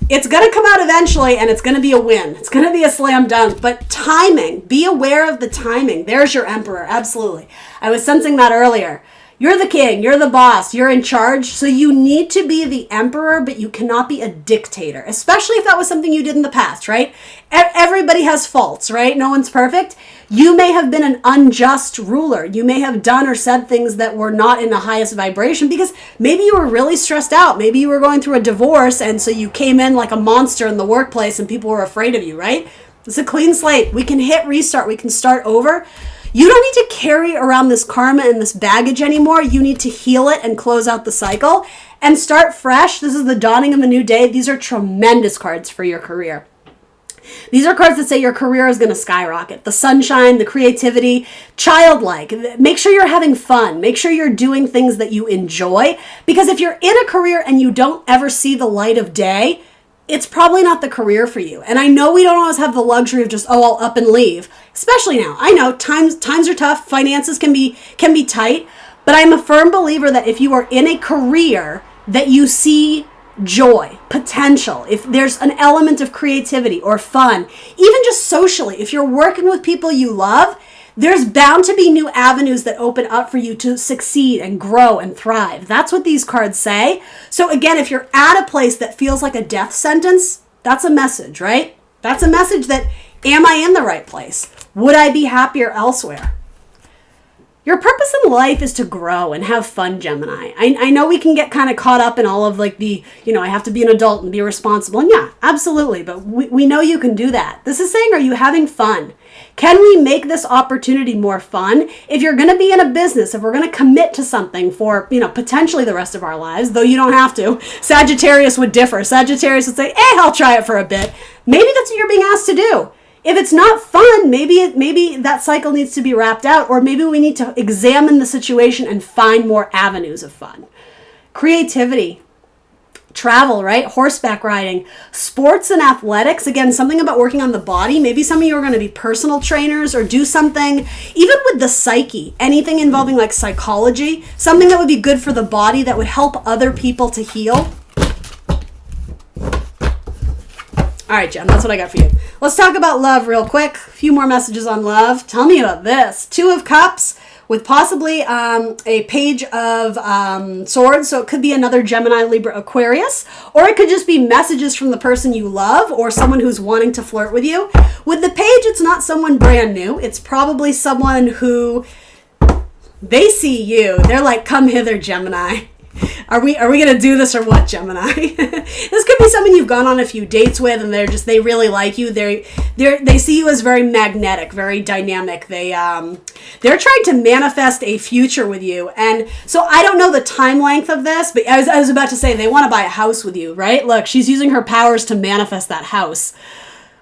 It's going to come out eventually, and it's going to be a win. It's going to be a slam dunk. But timing, be aware of the timing. There's your emperor, absolutely. I was sensing that earlier. You're the king, you're the boss, you're in charge. So you need to be the emperor, but you cannot be a dictator, especially if that was something you did in the past, right? Everybody has faults, right? No one's perfect. You may have been an unjust ruler. You may have done or said things that were not in the highest vibration because maybe you were really stressed out. Maybe you were going through a divorce, and so you came in like a monster in the workplace and people were afraid of you, right? It's a clean slate. We can hit restart. We can start over. You don't need to carry around this karma and this baggage anymore. You need to heal it and close out the cycle and start fresh. This is the dawning of a new day. These are tremendous cards for your career. These are cards that say your career is going to skyrocket. The sunshine, the creativity, childlike. Make sure you're having fun. Make sure you're doing things that you enjoy. Because if you're in a career and you don't ever see the light of day, it's probably not the career for you. And I know we don't always have the luxury of just, I'll up and leave. Especially now. I know times are tough. Finances can be tight. But I'm a firm believer that if you are in a career that you see joy, potential, if there's an element of creativity or fun, even just socially, if you're working with people you love, there's bound to be new avenues that open up for you to succeed and grow and thrive. That's what these cards say. So again, if you're at a place that feels like a death sentence, that's a message, right? That's a message that, am I in the right place? Would I be happier elsewhere? Your purpose in life is to grow and have fun, Gemini. I know we can get kind of caught up in all of like the, I have to be an adult and be responsible. And yeah, absolutely. But we know you can do that. This is saying, are you having fun? Can we make this opportunity more fun? If you're going to be in a business, if we're going to commit to something for, potentially the rest of our lives, though you don't have to, Sagittarius would differ. Sagittarius would say, I'll try it for a bit. Maybe that's what you're being asked to do. If it's not fun, maybe that cycle needs to be wrapped out, or maybe we need to examine the situation and find more avenues of fun. Creativity, travel, right? Horseback riding, sports and athletics. Again, something about working on the body. Maybe some of you are going to be personal trainers or do something, even with the psyche, anything involving like psychology, something that would be good for the body that would help other people to heal. All right, Jen, that's what I got for you. Let's talk about love real quick. A few more messages on love. Tell me about this. 2 of Cups with possibly a Page of Swords. So it could be another Gemini, Libra, Aquarius. Or it could just be messages from the person you love or someone who's wanting to flirt with you. With the Page, it's not someone brand new. It's probably someone who, they see you. They're like, come hither, Gemini. Are we gonna do this or what, Gemini? This could be someone you've gone on a few dates with, and they really like you. They see you as very magnetic, very dynamic. They're trying to manifest a future with you, and so I don't know the time length of this, but I was about to say they want to buy a house with you, right? Look, she's using her powers to manifest that house,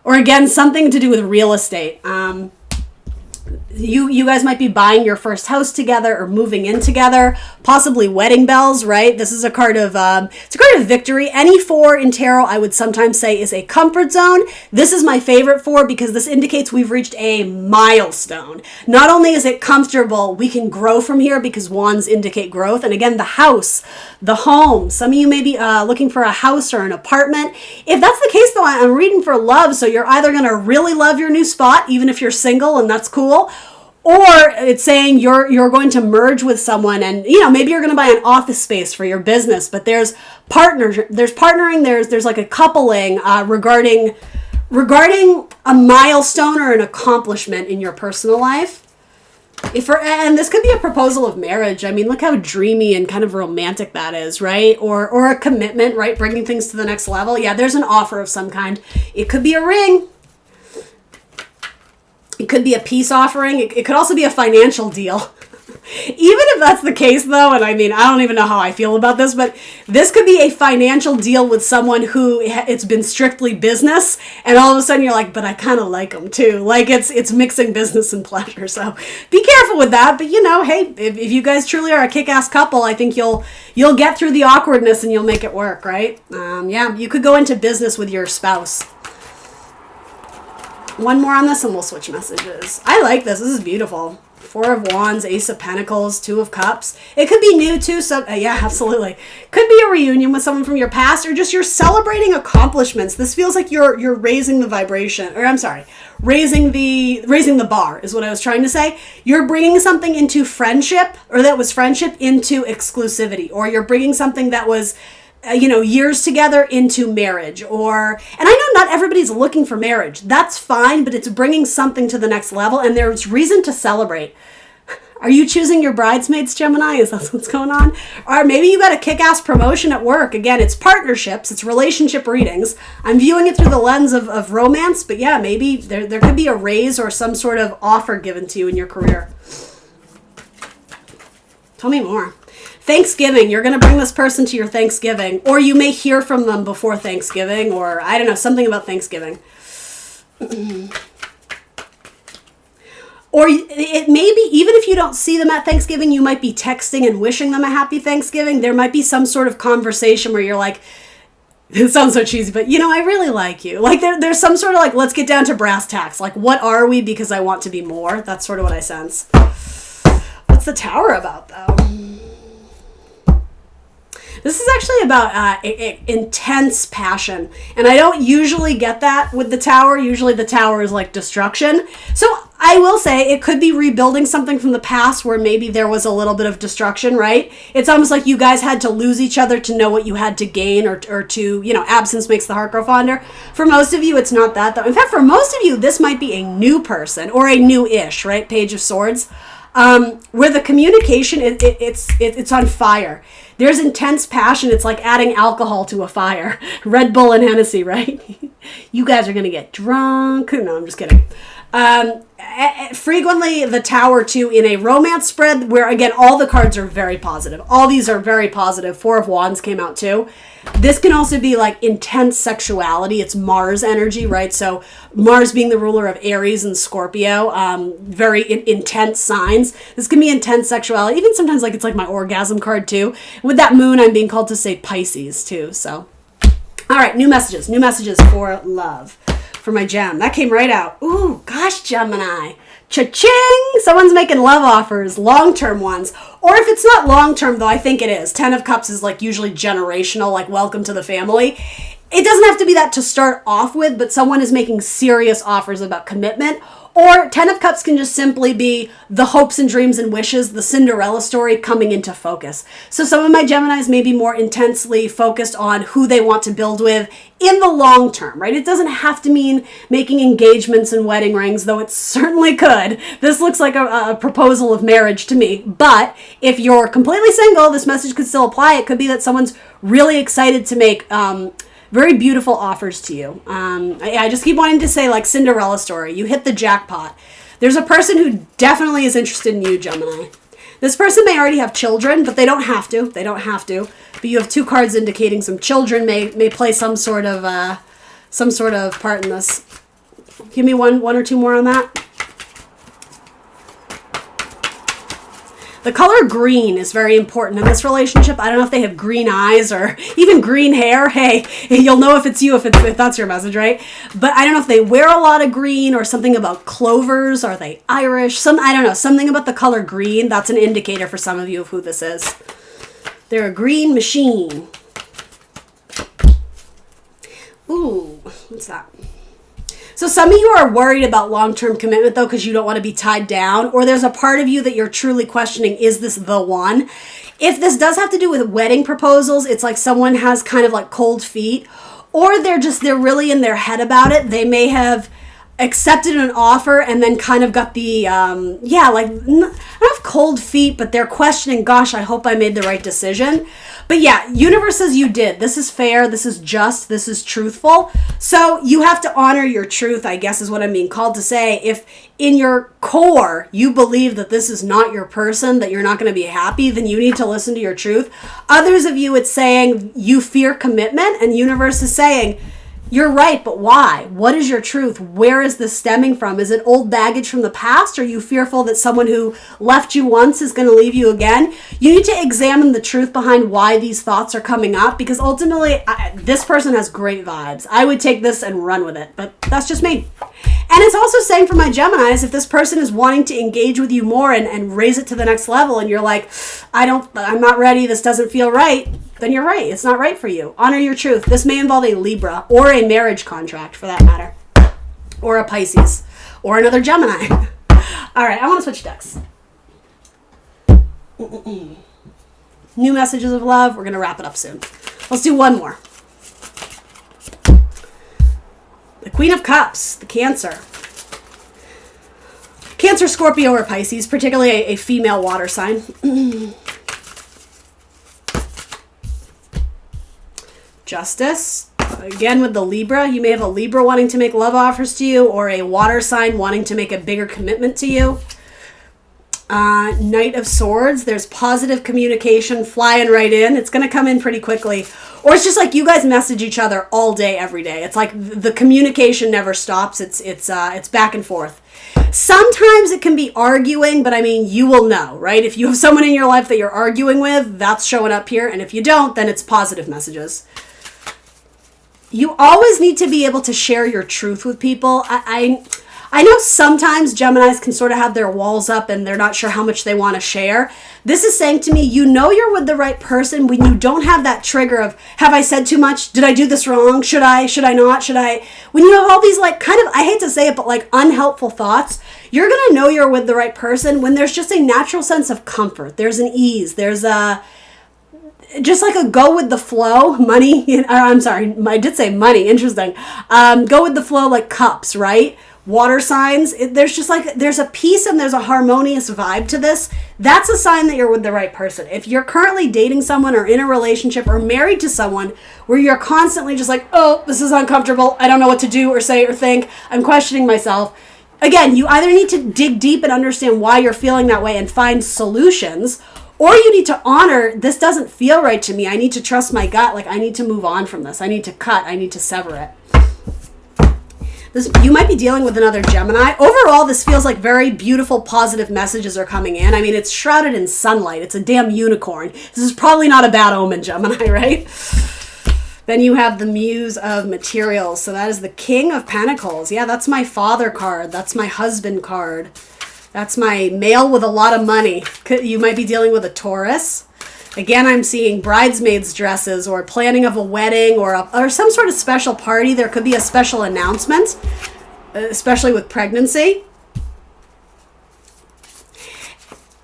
or again something to do with real estate. You guys might be buying your first house together or moving in together, possibly wedding bells, right? This is a card of it's a card of victory. Any 4 in tarot, I would sometimes say, is a comfort zone. This is my favorite 4 because this indicates we've reached a milestone. Not only is it comfortable, we can grow from here because wands indicate growth. And again, the house, the home. Some of you may be looking for a house or an apartment. If that's the case, though, I'm reading for love. So you're either going to really love your new spot, even if you're single, and that's cool. Or it's saying you're going to merge with someone, and maybe you're going to buy an office space for your business. But there's partnering, there's like a coupling regarding a milestone or an accomplishment in your personal life. And this could be a proposal of marriage. I mean, look how dreamy and kind of romantic that is, right? Or a commitment, right? Bringing things to the next level. Yeah, there's an offer of some kind. It could be a ring. It could be a peace offering. It could also be a financial deal. Even if that's the case, though, and I mean, I don't even know how I feel about this, but this could be a financial deal with someone who it's been strictly business, and all of a sudden you're like, but I kind of like them too. Like it's mixing business and pleasure. So be careful with that. But hey, if you guys truly are a kick-ass couple, I think you'll get through the awkwardness and you'll make it work, right? Yeah, you could go into business with your spouse. One more on this and we'll switch messages. I like this. This is beautiful. 4 of Wands, Ace of Pentacles, 2 of Cups. It could be new too. So yeah, absolutely. Could be a reunion with someone from your past, or just you're celebrating accomplishments. This feels like you're raising the vibration, or I'm sorry, raising the bar is what I was trying to say. You're bringing something into friendship, or that was friendship, into exclusivity, or you're bringing something that was years together into marriage. And I know not everybody's looking for marriage. That's fine, but it's bringing something to the next level, and there's reason to celebrate. Are you choosing your bridesmaids, Gemini? Is that what's going on? Or maybe you got a kick-ass promotion at work. Again, it's partnerships, it's relationship readings. I'm viewing it through the lens of romance, but yeah, maybe there could be a raise or some sort of offer given to you in your career. Tell me more. Thanksgiving, you're going to bring this person to your Thanksgiving, or you may hear from them before Thanksgiving, or I don't know, something about Thanksgiving. Or it may be, even if you don't see them at Thanksgiving, you might be texting and wishing them a happy Thanksgiving. There might be some sort of conversation where you're like, it sounds so cheesy, but I really like you. Like there's some sort of like, let's get down to brass tacks. Like, what are we? Because I want to be more. That's sort of what I sense. What's the Tower about, though? This is actually about intense passion. And I don't usually get that with the Tower. Usually the Tower is like destruction. So I will say it could be rebuilding something from the past where maybe there was a little bit of destruction, right? It's almost like you guys had to lose each other to know what you had to gain, or to, absence makes the heart grow fonder. For most of you, it's not that, though. In fact, for most of you, this might be a new person, or a new-ish, right? Page of Swords. Where the communication, it's on fire. There's intense passion. It's like adding alcohol to a fire. Red Bull and Hennessy, right? You guys are going to get drunk. No, I'm just kidding. Frequently the Tower too in a romance spread where, again, all the cards are very positive. All these are very positive. 4 of Wands came out too. This can also be like intense sexuality. It's Mars energy, right? So Mars being the ruler of Aries and Scorpio, very intense signs. This can be intense sexuality. Even sometimes like it's like my orgasm card too. With that moon, I'm being called to say Pisces too. So, all right, new messages for love. For my gem. That came right out. Ooh, gosh, Gemini. Cha-ching! Someone's making love offers, long-term ones. Or if it's not long-term, though, I think it is. 10 of Cups is like usually generational, like welcome to the family. It doesn't have to be that to start off with, but someone is making serious offers about commitment. Or 10 of Cups can just simply be the hopes and dreams and wishes, the Cinderella story coming into focus. So some of my Geminis may be more intensely focused on who they want to build with in the long term, right? It doesn't have to mean making engagements and wedding rings, though it certainly could. This looks like a proposal of marriage to me. But if you're completely single, this message could still apply. It could be that someone's really excited to make very beautiful offers to you. I just keep wanting to say, like Cinderella story. You hit the jackpot. There's a person who definitely is interested in you, Gemini. This person may already have children, but they don't have to. They don't have to. But you have two cards indicating some children may play some sort of part in this. Give me one or two more on that. The color green is very important in this relationship. I don't know if they have green eyes or even green hair. Hey, you'll know if it's you, if that's your message, right? But I don't know if they wear a lot of green or something about clovers. Are they Irish? I don't know. Something about the color green. That's an indicator for some of you of who this is. They're a green machine. Ooh, what's that? So some of you are worried about long-term commitment, though, because you don't want to be tied down, or there's a part of you that you're truly questioning, is this the one? If this does have to do with wedding proposals, it's like someone has kind of like cold feet, or they're really in their head about it. They may have accepted an offer and then kind of got the, I don't have cold feet, but they're questioning, gosh, I hope I made the right decision. But yeah, universe says you did. This is fair. This is just. This is truthful. So you have to honor your truth, I guess is what I'm being called to say. If in your core you believe that this is not your person, that you're not going to be happy, then you need to listen to your truth. Others of you, it's saying you fear commitment, and universe is saying, you're right, but why? What is your truth? Where is this stemming from? Is it old baggage from the past? Are you fearful that someone who left you once is going to leave you again? You need to examine the truth behind why these thoughts are coming up, because ultimately, this person has great vibes. I would take this and run with it, but that's just me. And it's also saying for my Geminis, if this person is wanting to engage with you more and raise it to the next level, and you're like, I'm not ready, this doesn't feel right, then you're right. It's not right for you. Honor your truth. This may involve a Libra or a marriage contract for that matter, or a Pisces or another Gemini. All right, I want to switch decks. New messages of love. We're going to wrap it up soon. Let's do one more. The Queen of Cups, the Cancer. Cancer, Scorpio, or Pisces, particularly a female water sign. Justice. Again, with the Libra, you may have a Libra wanting to make love offers to you, or a water sign wanting to make a bigger commitment to you. Knight of Swords. There's positive communication flying right in. It's going to come in pretty quickly. Or it's just like you guys message each other all day, every day. It's like the communication never stops. It's back and forth. Sometimes it can be arguing, but I mean, you will know, right? If you have someone in your life that you're arguing with, that's showing up here. And if you don't, then it's positive messages. You always need to be able to share your truth with people. I know sometimes Geminis can sort of have their walls up and they're not sure how much they want to share. This is saying to me, you know you're with the right person when you don't have that trigger of, have I said too much? Did I do this wrong? Should I not? When you have all these like kind of, I hate to say it, but like unhelpful thoughts, you're going to know you're with the right person when there's just a natural sense of comfort. There's an ease. There's just like a go with the flow, money. I'm sorry, I did say money. Interesting. Go with the flow like cups, right? Water signs. There's just like, there's a peace and there's a harmonious vibe to this. That's a sign that you're with the right person. If you're currently dating someone or in a relationship or married to someone where you're constantly just like, oh, this is uncomfortable. I don't know what to do or say or think. I'm questioning myself. Again, you either need to dig deep and understand why you're feeling that way and find solutions, or you need to honor, this doesn't feel right to me. I need to trust my gut. Like, I need to move on from this. I need to cut. I need to sever it. You might be dealing with another Gemini. Overall, this feels like very beautiful, positive messages are coming in. I mean, it's shrouded in sunlight. It's a damn unicorn. This is probably not a bad omen, Gemini, right? Then you have the Muse of Materials. So that is the King of Pentacles. Yeah, that's my father card. That's my husband card. That's my male with a lot of money. You might be dealing with a Taurus. Again, I'm seeing bridesmaids dresses or planning of a wedding or some sort of special party. There could be a special announcement, especially with pregnancy.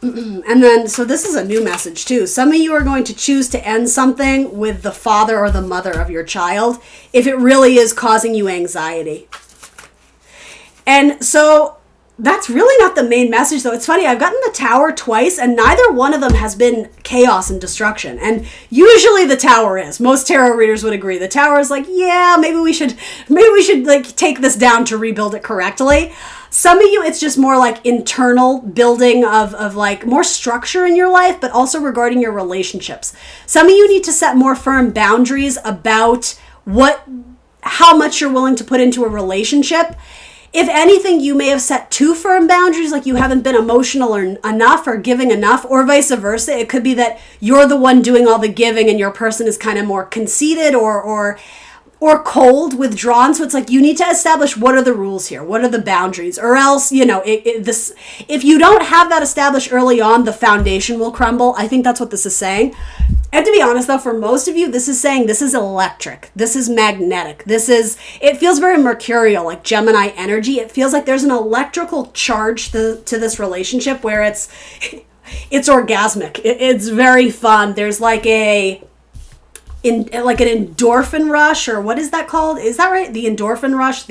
And then, so this is a new message too. Some of you are going to choose to end something with the father or the mother of your child if it really is causing you anxiety. And so that's really not the main message, though. It's funny, I've gotten the Tower twice, and neither one of them has been chaos and destruction. And usually the Tower is. Most tarot readers would agree. The Tower is like, yeah, maybe we should like take this down to rebuild it correctly. Some of you, it's just more like internal building of like more structure in your life, but also regarding your relationships. Some of you need to set more firm boundaries about how much you're willing to put into a relationship. If anything, you may have set too firm boundaries, like you haven't been emotional enough or giving enough, or vice versa. It could be that you're the one doing all the giving and your person is kind of more conceited or cold, withdrawn. So it's like you need to establish what are the rules here, what are the boundaries, or else, if you don't have that established early on, the foundation will crumble. I think that's what this is saying. And to be honest, though, for most of you, this is saying this is electric. This is magnetic. It feels very mercurial, like Gemini energy. It feels like there's an electrical charge to this relationship where it's orgasmic. It's very fun. There's like an endorphin rush, or what is that called? Is that right? The endorphin rush,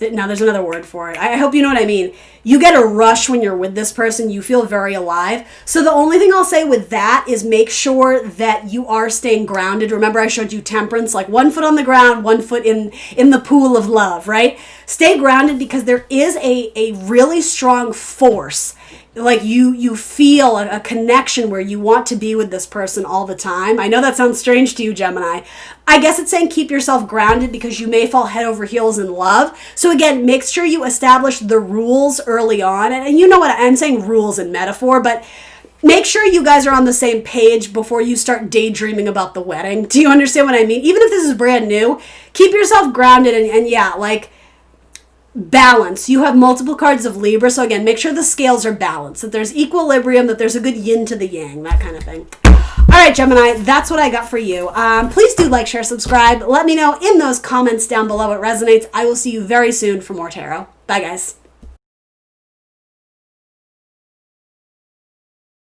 no, there's another word for it. I hope you know what I mean. You get a rush when you're with this person. You feel very alive. So the only thing I'll say with that is make sure that you are staying grounded. Remember I showed you temperance, like 1 foot on the ground, 1 foot in the pool of love, right? Stay grounded because there is a really strong force. Like you feel a connection where you want to be with this person all the time. I know that sounds strange to you, Gemini. I guess it's saying keep yourself grounded because you may fall head over heels in love. So again, make sure you establish the rules early on. And you know what, I'm saying rules in metaphor, but make sure you guys are on the same page before you start daydreaming about the wedding. Do you understand what I mean? Even if this is brand new, keep yourself grounded and yeah, like balance. You have multiple cards of Libra, so again, make sure the scales are balanced, that there's equilibrium, that there's a good yin to the yang, that kind of thing. All right, Gemini, that's what I got for you. Please do like, share, subscribe. Let me know in those comments down below what resonates. I will see you very soon for more tarot. Bye, guys.